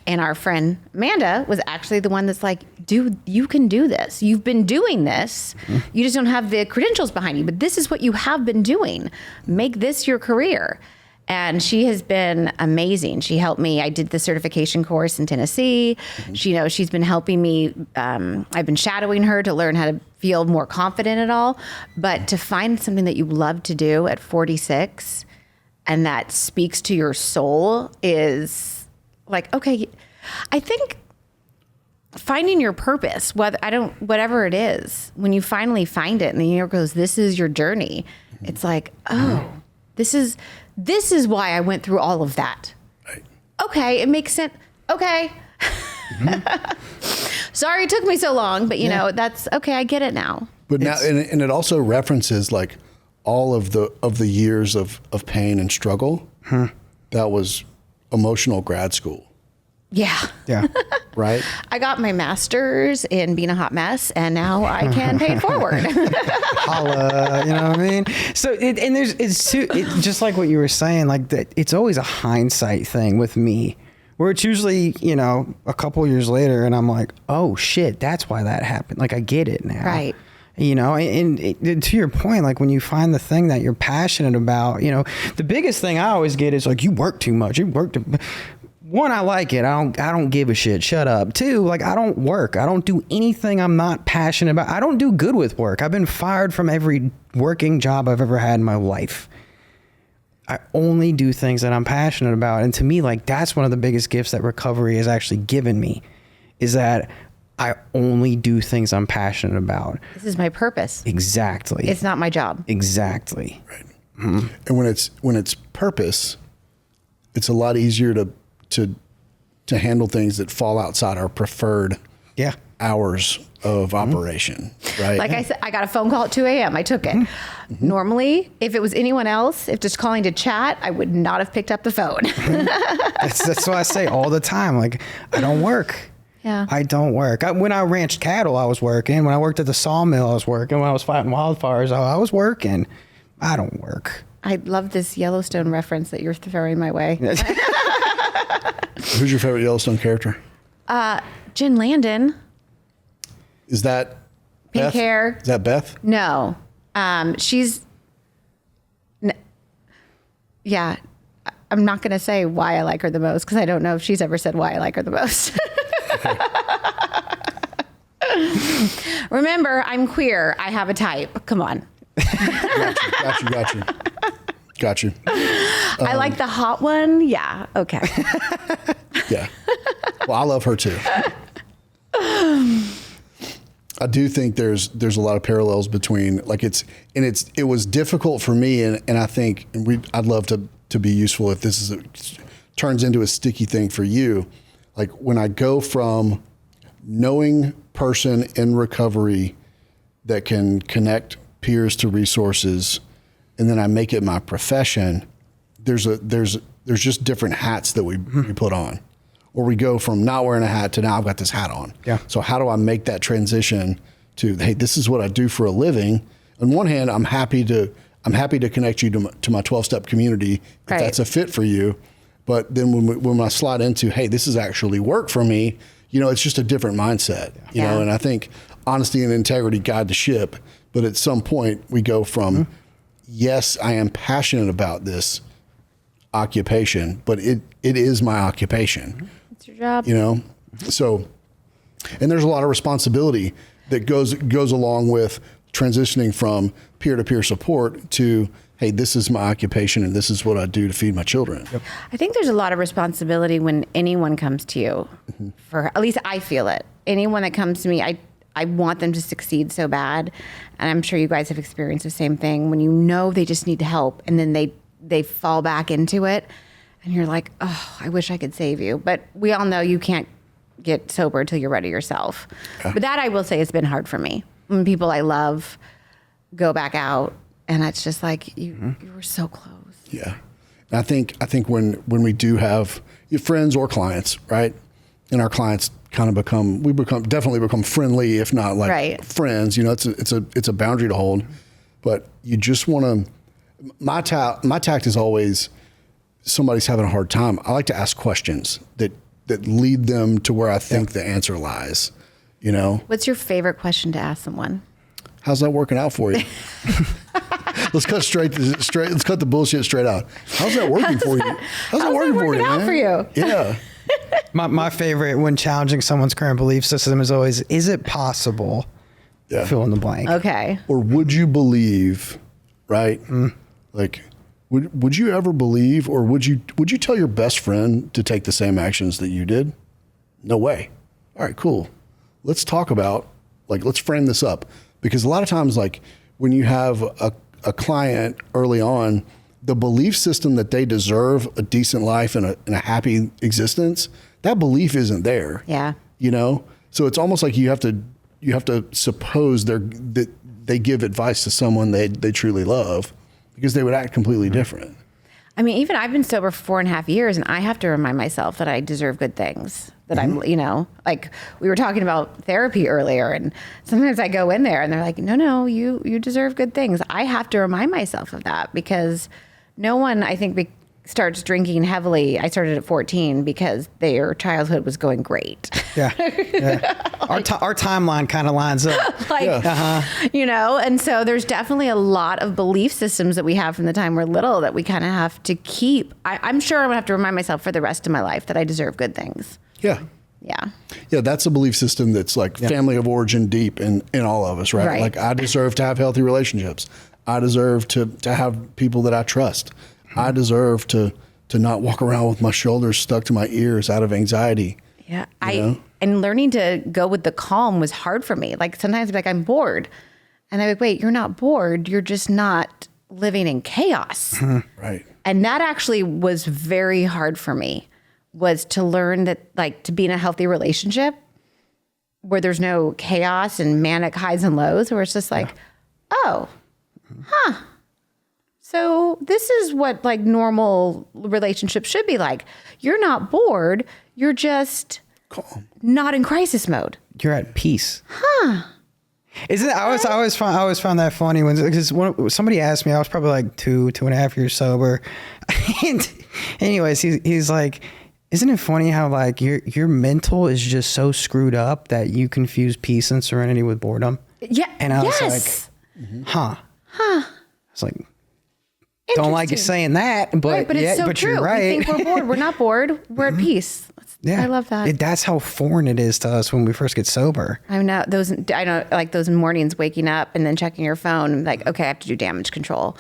[SPEAKER 3] our friend Amanda was actually the one that's like, dude, you can do this. You've been doing this. You just don't have the credentials behind you, but this is what you have been doing. Make this your career. And she has been amazing. She helped me. I did the certification course in Tennessee. She's been helping me. I've been shadowing her to learn how to feel more confident at all. But to find something that you love to do at 46 and that speaks to your soul is like, okay, I think finding your purpose, whatever it is, when you finally find it and the year goes, this is your journey. It's like, oh, this is why I went through all of that.
[SPEAKER 1] Right.
[SPEAKER 3] Okay, it makes sense. Okay. Sorry it took me so long, but that's okay. I get it now.
[SPEAKER 1] But now, and it also references like all of the years of pain and struggle. That was emotional grad school.
[SPEAKER 3] Yeah.
[SPEAKER 2] Yeah.
[SPEAKER 1] Right.
[SPEAKER 3] I got my master's in being a hot mess, and now I can pay it forward.
[SPEAKER 2] Holla, you know what I mean? So it's just like what you were saying, like that. It's always a hindsight thing with me, where it's usually a couple years later, and I'm like, oh shit, that's why that happened. Like I get it now.
[SPEAKER 3] Right.
[SPEAKER 2] And to your point, like when you find the thing that you're passionate about, the biggest thing I always get is like, you work too much. One, I like it. I don't give a shit. Shut up. Two, like I don't work. I don't do anything I'm not passionate about. I don't do good with work. I've been fired from every working job I've ever had in my life. I only do things that I'm passionate about. And to me, like that's one of the biggest gifts that recovery has actually given me, is that I only do things I'm passionate about.
[SPEAKER 3] This is my purpose.
[SPEAKER 2] Exactly.
[SPEAKER 3] It's not my job.
[SPEAKER 2] Exactly.
[SPEAKER 1] Right. Mm-hmm. And when it's purpose, it's a lot easier to handle things that fall outside our preferred hours of operation, right?
[SPEAKER 3] Like I said, I got a phone call at 2 a.m. I took it. Normally, if it was anyone else, if just calling to chat, I would not have picked up the phone.
[SPEAKER 2] That's what I say all the time. Like, I don't work.
[SPEAKER 3] Yeah.
[SPEAKER 2] I don't work. When I ranched cattle, I was working. When I worked at the sawmill, I was working. When I was fighting wildfires, I was working. I don't work.
[SPEAKER 3] I love this Yellowstone reference that you're throwing my way.
[SPEAKER 1] Who's your favorite Yellowstone character?
[SPEAKER 3] Jen Landon.
[SPEAKER 1] Is that
[SPEAKER 3] Pink
[SPEAKER 1] Beth?
[SPEAKER 3] hair.
[SPEAKER 1] Is that Beth?
[SPEAKER 3] No. Yeah. I'm not going to say why I like her the most because I don't know if she's ever said why I like her the most. Remember, I'm queer. I have a type. Come on.
[SPEAKER 1] Got you.
[SPEAKER 3] I like the hot one. Yeah. Okay.
[SPEAKER 1] Yeah. Well, I love her too. I do think there's a lot of parallels between it was difficult for me and I think I'd love to be useful if this turns into a sticky thing for you. Like when I go from knowing person in recovery that can connect peers to resources, and then I make it my profession, there's just different hats that we put on. Or we go from not wearing a hat to now I've got this hat on.
[SPEAKER 2] Yeah.
[SPEAKER 1] So how do I make that transition to, hey, this is what I do for a living? On one hand, I'm happy to connect you to my 12-step community if
[SPEAKER 3] Right.
[SPEAKER 1] that's a fit for you. But then when I slide into, hey, this is actually work for me, it's just a different mindset. You know, and I think honesty and integrity guide the ship. But at some point we go from, yes, I am passionate about this occupation, but it is my occupation.
[SPEAKER 3] It's your job.
[SPEAKER 1] So, and there's a lot of responsibility that goes along with transitioning from peer-to-peer support to, hey, this is my occupation and this is what I do to feed my children. Yep.
[SPEAKER 3] I think there's a lot of responsibility when anyone comes to you. For at least I feel it. Anyone that comes to me, I want them to succeed so bad. And I'm sure you guys have experienced the same thing when they just need help and then they fall back into it and you're like, oh, I wish I could save you. But we all know you can't get sober until you're ready yourself. Yeah. But that I will say has been hard for me. When people I love go back out and it's just like, you were so close.
[SPEAKER 1] Yeah. And I think when we do have friends or clients, right? And our clients definitely become friendly, if not like friends, it's a boundary to hold, but you just want to, my tact is always somebody's having a hard time. I like to ask questions that lead them to where I think the answer lies,
[SPEAKER 3] What's your favorite question to ask someone?
[SPEAKER 1] How's that working out for you? Let's cut let's cut the bullshit straight out. How's that working for you? How's that working for you,
[SPEAKER 3] out
[SPEAKER 1] man?
[SPEAKER 3] for you?
[SPEAKER 1] Yeah.
[SPEAKER 2] My favorite when challenging someone's current belief system is always, is it possible?
[SPEAKER 1] Yeah.
[SPEAKER 2] Fill in the blank.
[SPEAKER 3] Okay.
[SPEAKER 1] Or would you believe, right? Like, would you ever believe, or would you tell your best friend to take the same actions that you did? No way. All right, cool. Let's talk about, like, let's frame this up, because a lot of times, like, when you have a client early on, the belief system that they deserve a decent life and a happy existence, that belief isn't there.
[SPEAKER 3] Yeah.
[SPEAKER 1] You know, so it's almost like you have to suppose that they give advice to someone they truly love, because they would act completely different.
[SPEAKER 3] I mean, even I've been sober for 4.5 years, and I have to remind myself that I deserve good things. That I'm, you know, like we were talking about therapy earlier, and sometimes I go in there and they're like, no, you deserve good things. I have to remind myself of that, because no one, I think, starts drinking heavily. I started at 14 because their childhood was going great.
[SPEAKER 2] Yeah. Our timeline kind of lines up.
[SPEAKER 3] You know, and so there's definitely a lot of belief systems that we have from the time we're little that we kind of have to keep. I'm sure I'm gonna have to remind myself for the rest of my life that I deserve good things.
[SPEAKER 1] Yeah.
[SPEAKER 3] Yeah.
[SPEAKER 1] Yeah, that's a belief system that's like family of origin deep in all of us, right? Like, I deserve to have healthy relationships. I deserve to have people that I trust. I deserve to not walk around with my shoulders stuck to my ears out of anxiety.
[SPEAKER 3] Yeah. And learning to go with the calm was hard for me. Like, sometimes I'd be like, I'm bored. And I'm like, wait, you're not bored. You're just not living in chaos.
[SPEAKER 1] Right.
[SPEAKER 3] And that actually was very hard for me, was to learn that, like, to be in a healthy relationship where there's no chaos and manic highs and lows, where it's just like, so this is what, like, normal relationships should be like. You're not bored. You're just
[SPEAKER 1] Calm.
[SPEAKER 3] not in crisis mode.
[SPEAKER 2] You're at peace. Isn't it? I always found that funny because somebody asked me, I was probably like 2.5 years sober. And anyways, he's like, isn't it funny how, like, your mental is just so screwed up that you confuse peace and serenity with boredom?
[SPEAKER 3] Yeah.
[SPEAKER 2] And I was like, I was like, don't like you saying that, but
[SPEAKER 3] right, but it's so true.
[SPEAKER 2] You're right.
[SPEAKER 3] We think we're bored. We're not bored. We're at peace.
[SPEAKER 2] Yeah,
[SPEAKER 3] I love that.
[SPEAKER 2] That's how foreign it is to us when we first get sober.
[SPEAKER 3] I know like those mornings waking up and then checking your phone. Like, okay, I have to do damage control.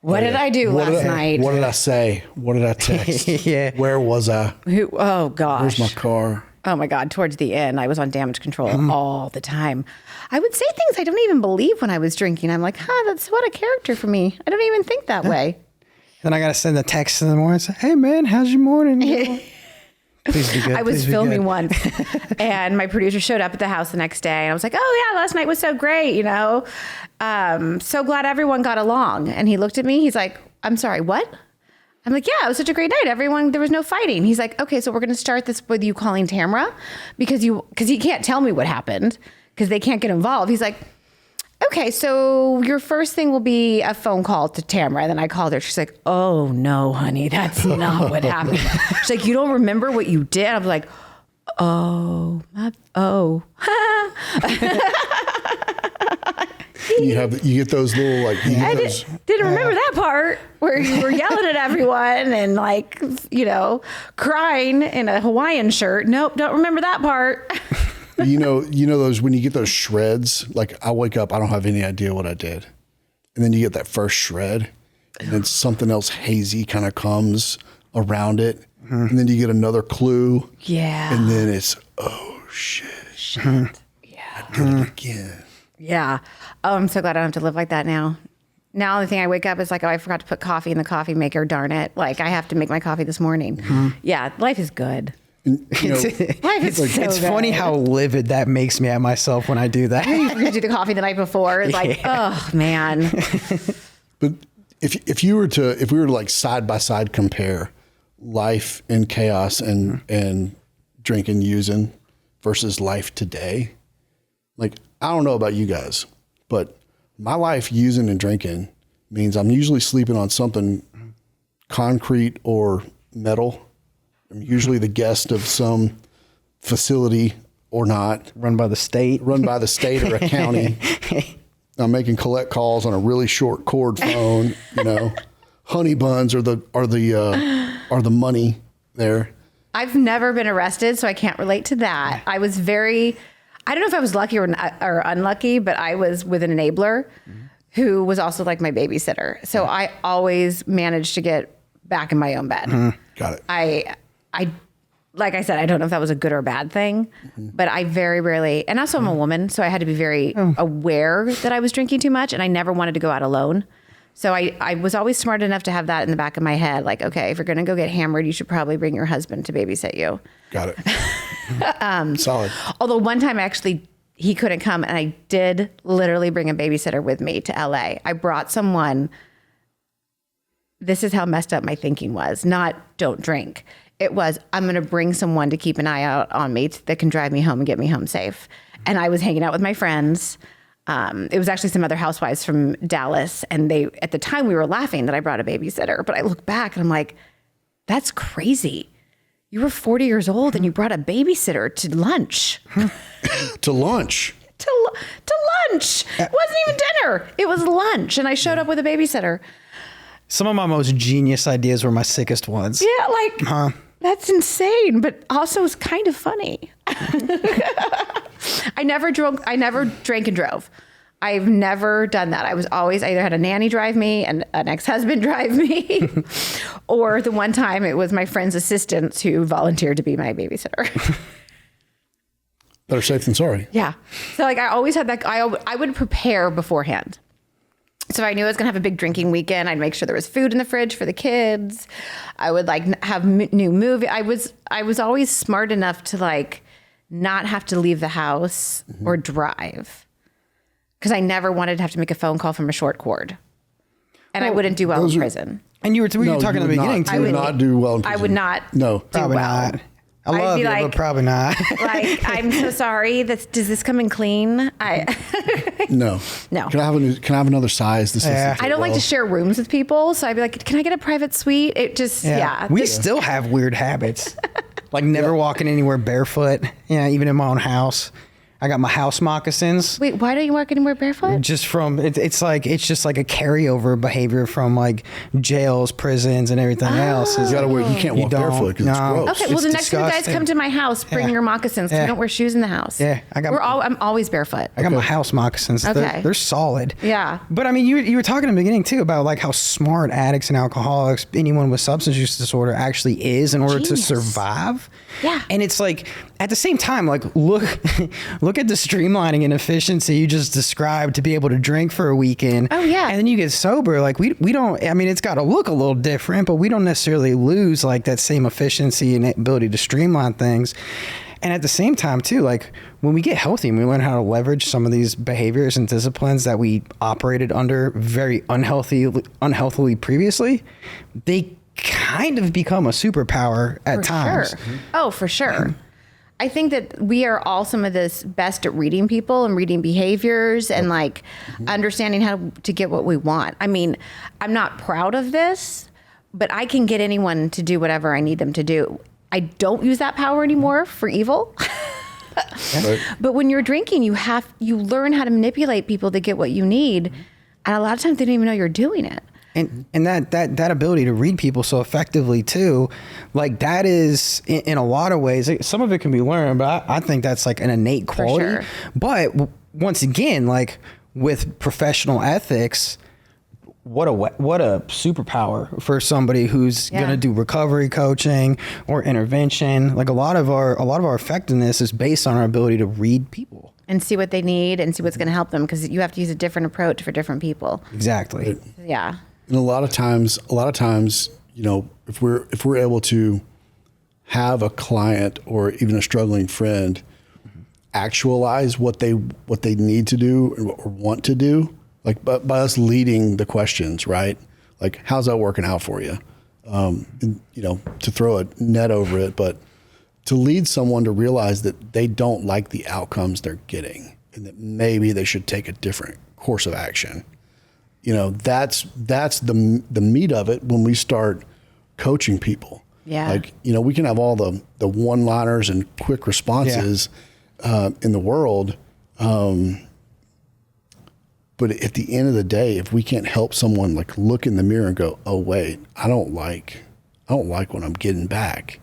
[SPEAKER 3] What did I do last night?
[SPEAKER 1] What did I say? What did I text?
[SPEAKER 2] Yeah.
[SPEAKER 1] Where was I?
[SPEAKER 3] Oh gosh.
[SPEAKER 1] Where's my car?
[SPEAKER 3] Oh my God. Towards the end, I was on damage control all the time. I would say things I don't even believe when I was drinking. I'm like, that's what a character for me. I don't even think that way.
[SPEAKER 2] Then I got to send a text in the morning and say, hey man, how's your morning? Please be good.
[SPEAKER 3] I was filming once and my producer showed up at the house the next day and I was like, oh yeah, last night was so great. You know, so glad everyone got along. And he looked at me, he's like, I'm sorry, what? I'm like, yeah, it was such a great night. There was no fighting. He's like, okay, so we're going to start this with you calling Tamara because he can't tell me what happened because they can't get involved. He's like, okay, so your first thing will be a phone call to Tamara. And then I called her. She's like, oh no, honey, that's not what happened. She's like, you don't remember what you did? I was like, oh.
[SPEAKER 1] You get those little, like,
[SPEAKER 3] didn't remember that part where you were yelling at everyone and, like, you know, crying in a Hawaiian shirt. Nope, don't remember that part.
[SPEAKER 1] you know those, when you get those shreds, like, I wake up, I don't have any idea what I did. And then you get that first shred and then something else hazy kind of comes around it. And then you get another clue.
[SPEAKER 3] Yeah.
[SPEAKER 1] And then it's, oh shit.
[SPEAKER 3] Yeah.
[SPEAKER 1] I did it again.
[SPEAKER 3] Yeah. Oh, I'm so glad I don't have to live like that now. Now the thing I wake up is like, oh, I forgot to put coffee in the coffee maker. Darn it. Like, I have to make my coffee this morning. Yeah. Life is good.
[SPEAKER 1] And,
[SPEAKER 3] Life is so
[SPEAKER 2] It's
[SPEAKER 3] good.
[SPEAKER 2] funny how livid that makes me at myself when I do that.
[SPEAKER 3] You do the coffee the night before. It's like, oh man.
[SPEAKER 1] But if we were to like side by side compare life in chaos and drinking, using versus life today, like, I don't know about you guys, but my life using and drinking means I'm usually sleeping on something concrete or metal. I'm usually the guest of some facility or not.
[SPEAKER 2] Run by the state
[SPEAKER 1] or a county. I'm making collect calls on a really short cord phone. Honey buns are the money there.
[SPEAKER 3] I've never been arrested, so I can't relate to that. I was I don't know if I was lucky or unlucky, but I was with an enabler who was also like my babysitter. So I always managed to get back in my own bed.
[SPEAKER 1] Got it.
[SPEAKER 3] I like I said, I don't know if that was a good or a bad thing, but I very rarely, and also I'm a woman, so I had to be very aware that I was drinking too much, and I never wanted to go out alone. So I was always smart enough to have that in the back of my head. Like, okay, if you're going to go get hammered, you should probably bring your husband to babysit you.
[SPEAKER 1] Got it. Solid.
[SPEAKER 3] Although one time he couldn't come, and I did literally bring a babysitter with me to LA. I brought someone. This is how messed up my thinking was. Not don't drink. It was, I'm going to bring someone to keep an eye out on me that can drive me home and get me home safe. And I was hanging out with my friends. It was actually some other housewives from Dallas. And at the time we were laughing that I brought a babysitter, but I look back and I'm like, that's crazy. You were 40 years old and you brought a babysitter to lunch.
[SPEAKER 1] To lunch?
[SPEAKER 3] To lunch. It wasn't even dinner. It was lunch. And I showed up with a babysitter.
[SPEAKER 2] Some of my most genius ideas were my sickest ones.
[SPEAKER 3] Yeah, like, that's insane, but also it's kind of funny. I never drank and drove. I've never done that. I was always either had a nanny drive me and an ex-husband drive me, or the one time it was my friend's assistants who volunteered to be my babysitter.
[SPEAKER 1] Better safe than sorry.
[SPEAKER 3] Yeah. So like I always had that, I would prepare beforehand. So I knew I was going to have a big drinking weekend. I'd make sure there was food in the fridge for the kids. I would like have new movie. I was always smart enough to like not have to leave the house or drive, because I never wanted to have to make a phone call from a short cord, and I wouldn't do well in prison.
[SPEAKER 2] And you were talking in the beginning too.
[SPEAKER 1] I would not do well in prison.
[SPEAKER 3] I would not.
[SPEAKER 1] No,
[SPEAKER 2] probably
[SPEAKER 3] well.
[SPEAKER 2] not. I love you, but probably not.
[SPEAKER 3] Like, I'm so sorry. Does this come in clean?
[SPEAKER 1] No. Can I have another size?
[SPEAKER 3] I don't like to share rooms with people, so I'd be like, can I get a private suite? It just,
[SPEAKER 2] We still have weird habits, like never walking anywhere barefoot. Yeah, even in my own house. I got my house moccasins.
[SPEAKER 3] Wait, why don't you walk anywhere barefoot?
[SPEAKER 2] Just from it's just like a carryover behavior from like jails, prisons, and everything else.
[SPEAKER 1] You can't walk barefoot because it's gross.
[SPEAKER 3] Okay, well the next time you guys come to my house, bring your moccasins. We don't wear shoes in the house.
[SPEAKER 2] Yeah,
[SPEAKER 3] I'm always barefoot.
[SPEAKER 2] I got my house moccasins.
[SPEAKER 3] Okay.
[SPEAKER 2] They're solid.
[SPEAKER 3] Yeah.
[SPEAKER 2] But I mean, you were talking in the beginning too about like how smart addicts and alcoholics, anyone with substance use disorder, actually is in order to survive.
[SPEAKER 3] Yeah.
[SPEAKER 2] And it's like at the same time, like look at the streamlining and efficiency you just described to be able to drink for a weekend.
[SPEAKER 3] Oh yeah.
[SPEAKER 2] And then you get sober. Like we don't, I mean, it's got to look a little different, but we don't necessarily lose like that same efficiency and ability to streamline things. And at the same time too, like when we get healthy and we learn how to leverage some of these behaviors and disciplines that we operated under very unhealthily previously, they kind of become a superpower at times.
[SPEAKER 3] Sure. Oh, for sure. I think that we are all some of the best at reading people and reading behaviors and like understanding how to get what we want. I mean, I'm not proud of this, but I can get anyone to do whatever I need them to do. I don't use that power anymore for evil. Right. But when you're drinking, you learn how to manipulate people to get what you need. And a lot of times they don't even know you're doing it.
[SPEAKER 2] And that ability to read people so effectively too, like that is in a lot of ways, some of it can be learned, but I think that's like an innate quality.
[SPEAKER 3] For sure.
[SPEAKER 2] But once again, like with professional ethics, what a superpower for somebody who's going to do recovery coaching or intervention. Like a lot of our effectiveness is based on our ability to read people
[SPEAKER 3] and see what they need and see what's going to help them, because you have to use a different approach for different people.
[SPEAKER 2] Exactly.
[SPEAKER 3] Yeah.
[SPEAKER 1] And a lot of times, you know, if we're able to have a client or even a struggling friend actualize what they need to do or want to do, like by us leading the questions, right? Like, how's that working out for you? And, you know, to throw a net over it, but to lead someone to realize that they don't like the outcomes they're getting and that maybe they should take a different course of action. You know, that's the meat of it when we start coaching people.
[SPEAKER 3] Yeah.
[SPEAKER 1] Like, you know, we can have all the one-liners and quick responses in the world. But But at the end of the day, if we can't help someone like look in the mirror and go, oh wait, I don't like what I'm getting back,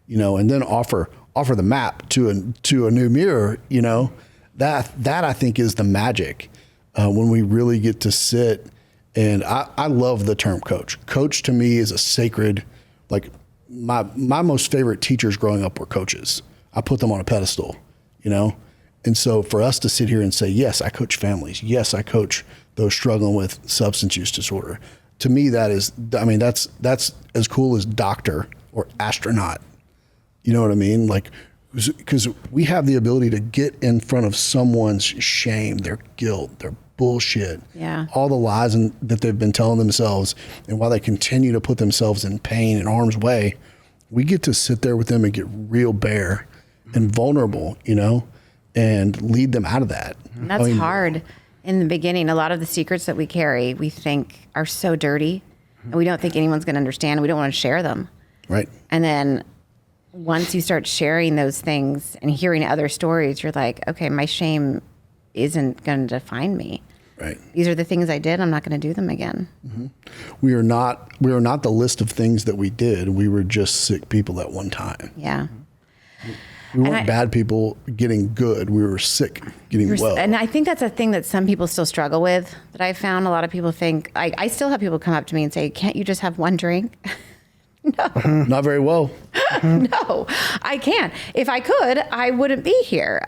[SPEAKER 1] you know, and then offer the map to a new mirror, you know, that I think is the magic when we really get to sit. And I love the term coach. Coach to me is a sacred, like my most favorite teachers growing up were coaches. I put them on a pedestal, you know? And so for us to sit here and say, yes, I coach families. Yes, I coach those struggling with substance use disorder. To me, that's as cool as doctor or astronaut. You know what I mean? Like, because we have the ability to get in front of someone's shame, their guilt, their bullshit, all the lies that they've been telling themselves, and while they continue to put themselves in pain and harm's way, we get to sit there with them and get real bare and vulnerable, you know, and lead them out of that.
[SPEAKER 3] And that's hard in the beginning. A lot of the secrets that we carry, we think are so dirty, and we don't think anyone's going to understand. We don't want to share them.
[SPEAKER 1] Right.
[SPEAKER 3] And then once you start sharing those things and hearing other stories, you're like, okay, my shame isn't going to define me.
[SPEAKER 1] Right.
[SPEAKER 3] These are the things I did. I'm not going to do them again.
[SPEAKER 1] Mm-hmm. We are not the list of things that we did. We were just sick people at one time.
[SPEAKER 3] Yeah.
[SPEAKER 1] We weren't bad people getting good. We were sick getting well.
[SPEAKER 3] And I think that's a thing that some people still struggle with, that I found. A lot of people think, I still have people come up to me and say, can't you just have one drink? No.
[SPEAKER 1] Not very well.
[SPEAKER 3] No, I can't. If I could, I wouldn't be here.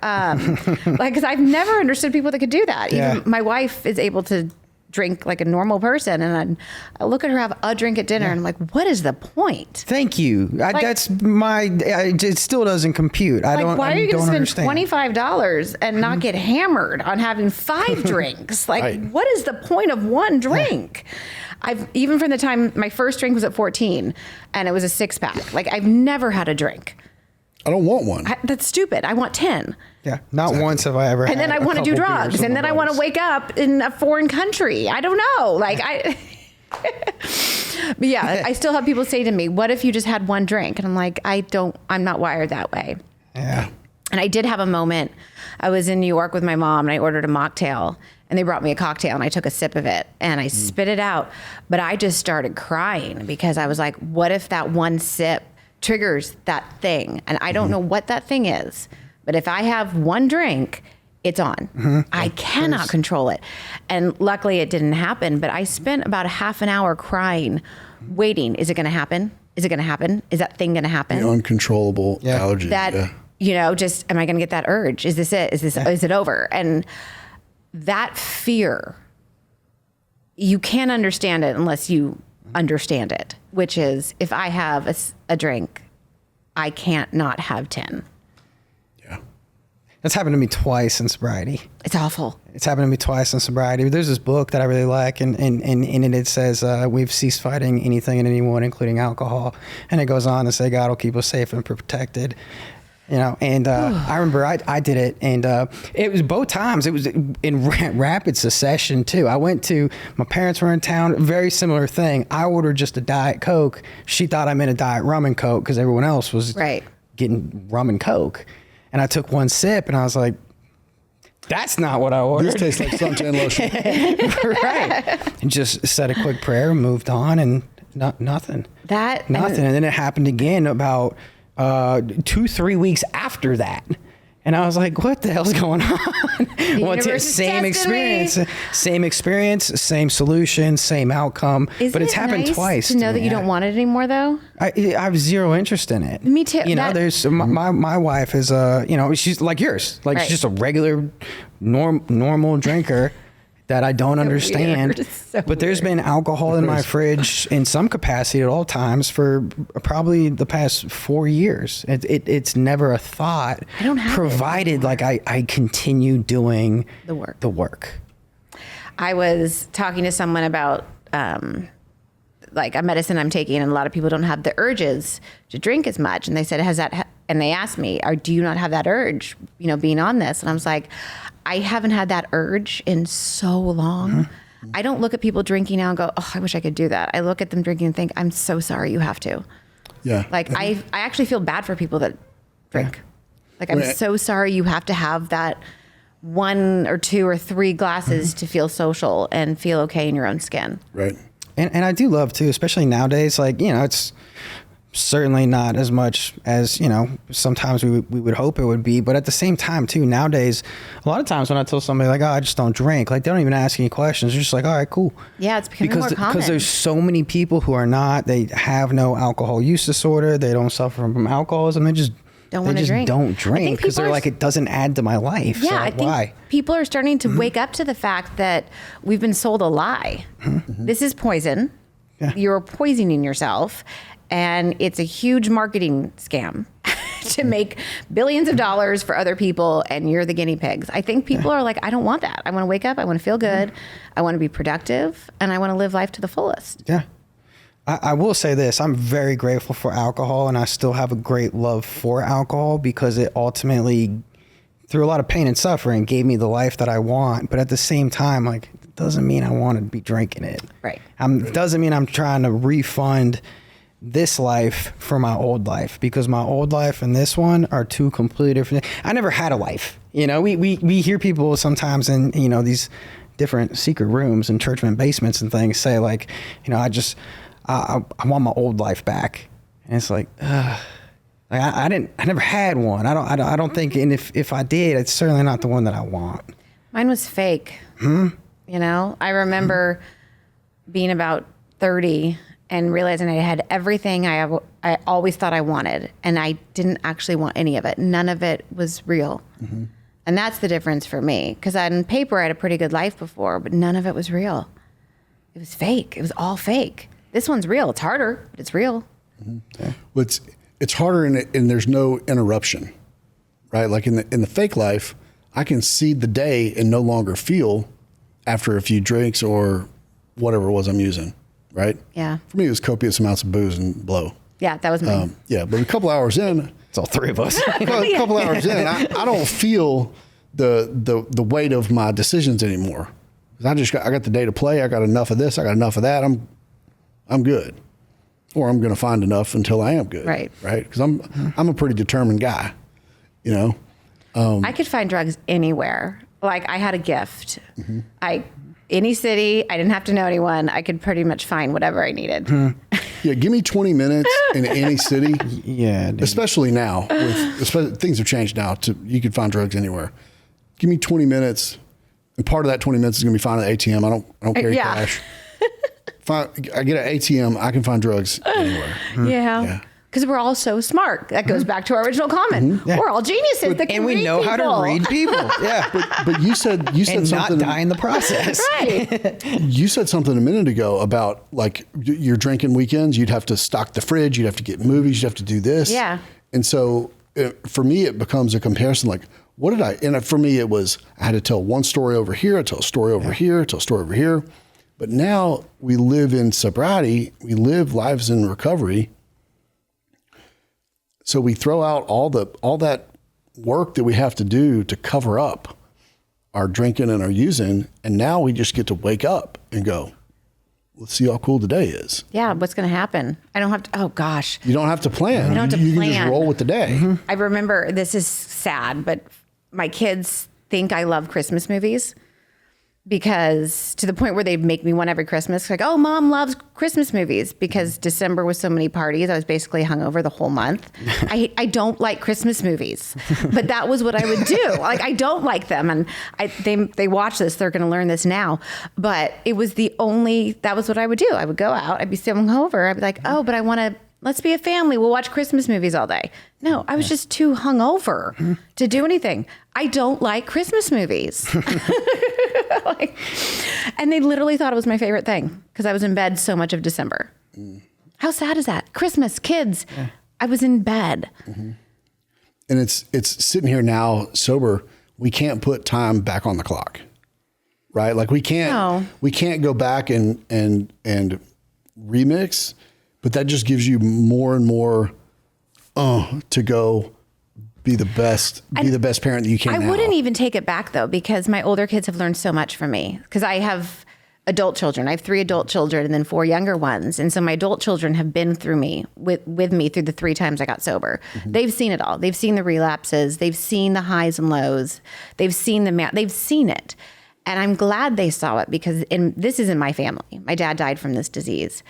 [SPEAKER 3] Because I've never understood people that could do that.
[SPEAKER 2] Yeah.
[SPEAKER 3] Even my wife is able to drink like a normal person, and I look at her have a drink at dinner, and I'm like, what is the point?
[SPEAKER 2] Thank you. It still doesn't compute.
[SPEAKER 3] Why are you going to spend
[SPEAKER 2] understand.
[SPEAKER 3] $25 and not get hammered on having 5 drinks? Like,
[SPEAKER 1] Right.
[SPEAKER 3] what is the point of one drink? Even from the time my first drink was at 14, and it was a 6-pack. Like, I've never had a drink.
[SPEAKER 1] I don't want one.
[SPEAKER 3] That's stupid. I want 10.
[SPEAKER 2] Yeah, not once have I ever.
[SPEAKER 3] And then I want to do drugs, and then I want to wake up in a foreign country. I don't know. Like but yeah, I still have people say to me, "What if you just had one drink?" And I'm like, I'm not wired that way.
[SPEAKER 2] Yeah.
[SPEAKER 3] And I did have a moment. I was in New York with my mom, and I ordered a mocktail, and they brought me a cocktail, and I took a sip of it, and I spit it out. But I just started crying because I was like, what if that one sip triggers that thing? And I don't know what that thing is. But if I have one drink, it's on. I cannot control it. And luckily it didn't happen, but I spent about a half an hour crying, waiting. Is it going to happen? Is it going to happen? Is that thing going to happen?
[SPEAKER 1] The uncontrollable allergy.
[SPEAKER 3] You know, just, am I going to get that urge? Is this it? Is it over? And that fear, you can't understand it unless you understand it, which is, if I have a drink, I can't not have 10.
[SPEAKER 2] That's happened to me twice in sobriety.
[SPEAKER 3] It's awful.
[SPEAKER 2] It's happened to me twice in sobriety. There's this book that I really like, and in it says, we've ceased fighting anything and anyone, including alcohol. And it goes on to say, God will keep us safe and protected. You know, and I remember I did it, and it was both times. It was in rapid succession, too. I went to, my parents were in town, very similar thing. I ordered just a Diet Coke. She thought I meant a Diet Rum and Coke because everyone else was getting rum and Coke. And I took one sip, and I was like, that's not what I ordered.
[SPEAKER 1] This tastes like suntan lotion.
[SPEAKER 2] Right. And just said a quick prayer, moved on, and nothing.
[SPEAKER 3] Nothing.
[SPEAKER 2] And then it happened again about 2-3 weeks after that. And I was like, what the hell's going on? Same experience, same solution, same outcome. But it's happened twice.
[SPEAKER 3] To know that you don't want it anymore, though?
[SPEAKER 2] I have zero interest in it.
[SPEAKER 3] Me too.
[SPEAKER 2] You know, there's my wife is she's like yours. Like, she's just a regular normal drinker that I don't understand. But there's been alcohol in my fridge in some capacity at all times for probably the past 4 years. It's never a thought.
[SPEAKER 3] I don't have
[SPEAKER 2] provided like I continue doing the work.
[SPEAKER 3] I was talking to someone about like a medicine I'm taking, and a lot of people don't have the urges to drink as much. And they said, and they asked me, do you not have that urge, being on this? And I was like, I haven't had that urge in so long. Mm-hmm. I don't look at people drinking now and go, oh, I wish I could do that. I look at them drinking and think, I'm so sorry you have to.
[SPEAKER 1] Yeah.
[SPEAKER 3] Like, I actually feel bad for people that drink.
[SPEAKER 1] Yeah.
[SPEAKER 3] Like, I'm so sorry you have to have that 1 or 2 or 3 glasses to feel social and feel okay in your own skin.
[SPEAKER 1] Right.
[SPEAKER 2] And I do love too, especially nowadays, like, you know, it's certainly not as much as, you know, sometimes we would hope it would be. But at the same time too, nowadays, a lot of times when I tell somebody like, oh, I just don't drink, like they don't even ask any questions. They're just like, all right, cool.
[SPEAKER 3] Yeah, it's becoming more common.
[SPEAKER 2] Because there's so many people who are not, they have no alcohol use disorder. They don't suffer from alcoholism. They just don't drink because they're like, it doesn't add to my life.
[SPEAKER 3] Yeah,
[SPEAKER 2] so
[SPEAKER 3] I think
[SPEAKER 2] why?
[SPEAKER 3] People are starting to wake up to the fact that we've been sold a lie. This is poison.
[SPEAKER 2] Yeah.
[SPEAKER 3] You're poisoning yourself. And it's a huge marketing scam to make billions of dollars for other people, and you're the guinea pigs. I think people are like, I don't want that. I want to wake up. I want to feel good. I want to be productive, and I want to live life to the fullest.
[SPEAKER 2] Yeah. I will say this. I'm very grateful for alcohol, and I still have a great love for alcohol because it ultimately, through a lot of pain and suffering, gave me the life that I want. But at the same time, like, it doesn't mean I want to be drinking it.
[SPEAKER 3] Right.
[SPEAKER 2] It doesn't mean I'm trying to refund this life for my old life, because my old life and this one are two completely different. I never had a life. You know, we hear people sometimes in, you know, these different secret rooms and churchmen basements and things say like, you know, I want my old life back. And it's like, I never had one. I don't think, and if I did, it's certainly not the one that I want.
[SPEAKER 3] Mine was fake. You know, I remember being about 30 and realizing I had everything I always thought I wanted, and I didn't actually want any of it. None of it was real. And that's the difference for me, because on paper I had a pretty good life before, but none of it was real. It was fake. It was all fake. This one's real. It's harder, but it's real.
[SPEAKER 1] Yeah. Well, it's harder and there's no interruption, right? Like in the fake life, I can see the day and no longer feel after a few drinks or whatever it was I'm using. Right?
[SPEAKER 3] Yeah.
[SPEAKER 1] For me, it was copious amounts of booze and blow.
[SPEAKER 3] Yeah, that was me.
[SPEAKER 1] Yeah, but a couple hours in,
[SPEAKER 2] it's all three of us.
[SPEAKER 1] a couple hours in, I don't feel the weight of my decisions anymore. I got the day to play. I got enough of this. I got enough of that. I'm good, or I'm going to find enough until I am good.
[SPEAKER 3] Right.
[SPEAKER 1] Right. Because I'm a pretty determined guy. You know.
[SPEAKER 3] I could find drugs anywhere. Like I had a gift. Any city, I didn't have to know anyone. I could pretty much find whatever I needed.
[SPEAKER 1] Yeah, give me 20 minutes in any city.
[SPEAKER 2] Yeah, dude.
[SPEAKER 1] Especially now. Things have changed now. You could find drugs anywhere. Give me 20 minutes, and part of that 20 minutes is going to be finding an ATM. I don't carry cash. If I get an ATM, I can find drugs anywhere.
[SPEAKER 3] Yeah. Because we're all so smart. That goes back to our original comment. We're all geniuses that can
[SPEAKER 2] and we
[SPEAKER 3] read
[SPEAKER 2] know
[SPEAKER 3] people.
[SPEAKER 2] how to read people. Yeah.
[SPEAKER 1] But you said
[SPEAKER 2] and
[SPEAKER 1] something.
[SPEAKER 2] not die in the process.
[SPEAKER 3] Right.
[SPEAKER 1] You said something a minute ago about like your drinking weekends. You'd have to stock the fridge. You'd have to get movies. You'd have to do this.
[SPEAKER 3] Yeah.
[SPEAKER 1] And so for me, it becomes a comparison. Like, what did I? And for me, it was I had to tell one story over here. I tell a story over here. I tell a story over here. But now we live in sobriety. We live lives in recovery. So we throw out all that work that we have to do to cover up our drinking and our using, and now we just get to wake up and go, let's see how cool today is.
[SPEAKER 3] Yeah, what's going to happen? I don't have to, oh gosh.
[SPEAKER 1] You don't have to plan.
[SPEAKER 3] You don't have to
[SPEAKER 1] you
[SPEAKER 3] plan.
[SPEAKER 1] can just roll with the day.
[SPEAKER 3] I remember, this is sad, but my kids think I love Christmas movies. Because to the point where they make me one every Christmas, like, oh, mom loves Christmas movies, because December was so many parties. I was basically hungover the whole month. I don't like Christmas movies, but that was what I would do. Like, I don't like them. And they watch this, they're going to learn this now. But it was that was what I would do. I would go out, I'd be so hungover. I'd be like, oh, but let's be a family. We'll watch Christmas movies all day. No, I was just too hungover to do anything. I don't like Christmas movies. And they literally thought it was my favorite thing because I was in bed so much of December. How sad is that? Christmas, kids. Yeah. I was in bed.
[SPEAKER 1] And it's sitting here now sober. We can't put time back on the clock, right? Like we can't go back and remix, but that just gives you more and more to go be the best parent that you can.
[SPEAKER 3] I wouldn't even take it back though, because my older kids have learned so much from me, because I have adult children. I have 3 adult children and then 4 younger ones. And so my adult children have been through me with me through the 3 times I got sober. They've seen it all. They've seen the relapses. They've seen the highs and lows. They've seen they've seen it. And I'm glad they saw it because this is in my family. My dad died from this disease.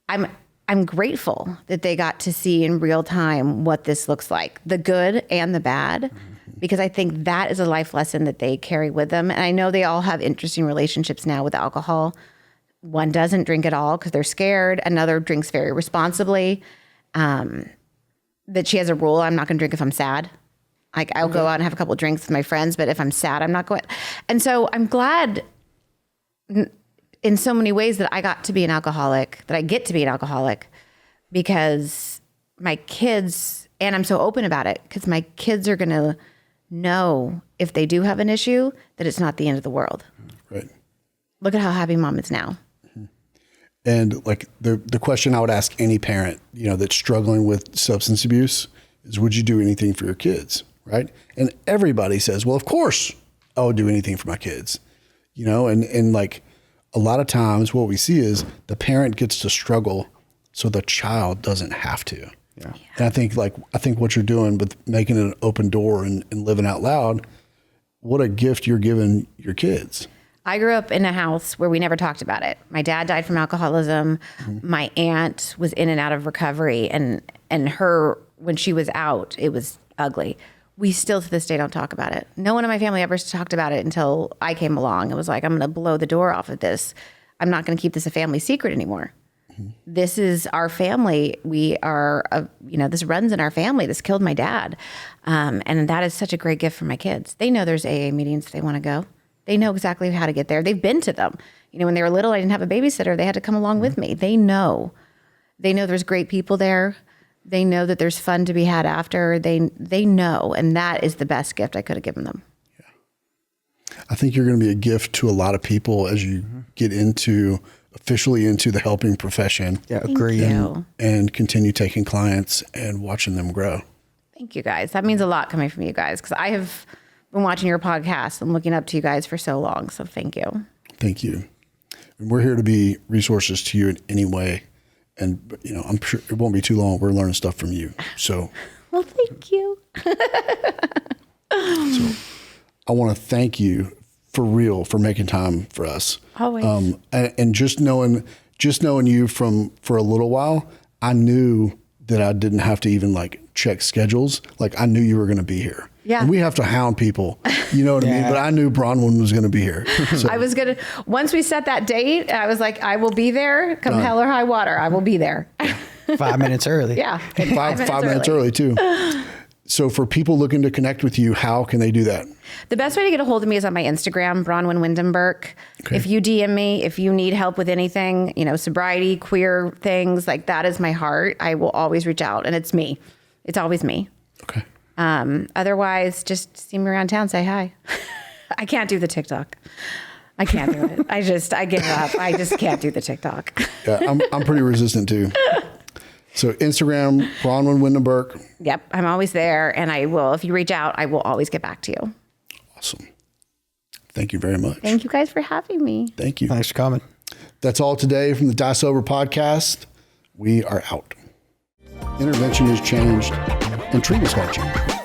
[SPEAKER 3] I'm grateful that they got to see in real time what this looks like, the good and the bad, because I think that is a life lesson that they carry with them. And I know they all have interesting relationships now with alcohol. One doesn't drink at all because they're scared. Another drinks very responsibly. That she has a rule, I'm not going to drink if I'm sad. Like I'll go out and have a couple of drinks with my friends, but if I'm sad, I'm not going. And so I'm glad in so many ways that I got to be an alcoholic, that I get to be an alcoholic because my kids, and I'm so open about it because my kids are going to know if they do have an issue that it's not the end of the world.
[SPEAKER 1] Right.
[SPEAKER 3] Look at how happy mom is now.
[SPEAKER 1] And like the question I would ask any parent, that's struggling with substance abuse is, would you do anything for your kids? Right. And everybody says, well, of course I would do anything for my kids, and like a lot of times what we see is the parent gets to struggle so the child doesn't have to. Yeah. And I think what you're doing with making it an open door and living out loud, what a gift you're giving your kids.
[SPEAKER 3] I grew up in a house where we never talked about it. My dad died from alcoholism. My aunt was in and out of recovery, and her, when she was out, it was ugly. We still to this day don't talk about it. No one in my family ever talked about it until I came along. It was like, I'm going to blow the door off of this. I'm not going to keep this a family secret anymore. This is our family. We are, this runs in our family. This killed my dad. And that is such a great gift for my kids. They know there's AA meetings if they want to go. They know exactly how to get there. They've been to them. When they were little, I didn't have a babysitter. They had to come along with me. They know there's great people there. They know that there's fun to be had after. They know, and that is the best gift I could have given them.
[SPEAKER 1] Yeah. I think you're going to be a gift to a lot of people as you get officially into the helping profession.
[SPEAKER 2] Yeah, agree.
[SPEAKER 1] And continue taking clients and watching them grow.
[SPEAKER 3] Thank you guys. That means a lot coming from you guys because I have been watching your podcast and looking up to you guys for so long. So thank you.
[SPEAKER 1] Thank you. And we're here to be resources to you in any way. And, I'm sure it won't be too long. We're learning stuff from you. So,
[SPEAKER 3] well, thank you.
[SPEAKER 1] So I want to thank you for real for making time for us.
[SPEAKER 3] Always.
[SPEAKER 1] And just knowing you for a little while, I knew that I didn't have to even check schedules. I knew you were going to be here.
[SPEAKER 3] Yeah.
[SPEAKER 1] And we have to hound people, you know what I mean? But I knew Braunwyn was going to be here. So.
[SPEAKER 3] I was going to, once we set that date, I was like, I will be there come hell or high water. I will be there.
[SPEAKER 2] 5 minutes early.
[SPEAKER 3] Yeah.
[SPEAKER 1] Five minutes early too. So for people looking to connect with you, how can they do that?
[SPEAKER 3] The best way to get a hold of me is on my Instagram, Braunwyn Windham. Okay. If you DM me, if you need help with anything, sobriety, queer things, that is my heart. I will always reach out, and it's me. It's always me.
[SPEAKER 1] Okay.
[SPEAKER 3] Otherwise, just see me around town, say hi. I can't do the TikTok. I can't do it. I give up. I just can't do the TikTok.
[SPEAKER 1] Yeah, I'm pretty resistant too. So Instagram, Braunwyn Windham.
[SPEAKER 3] Yep, I'm always there, and I will. If you reach out, I will always get back to you.
[SPEAKER 1] Awesome. Thank you very much.
[SPEAKER 3] Thank you guys for having me.
[SPEAKER 1] Thank you.
[SPEAKER 2] Thanks for coming.
[SPEAKER 1] That's all today from the Die Sober podcast. We are out. Intervention has changed, and treatment's got to change.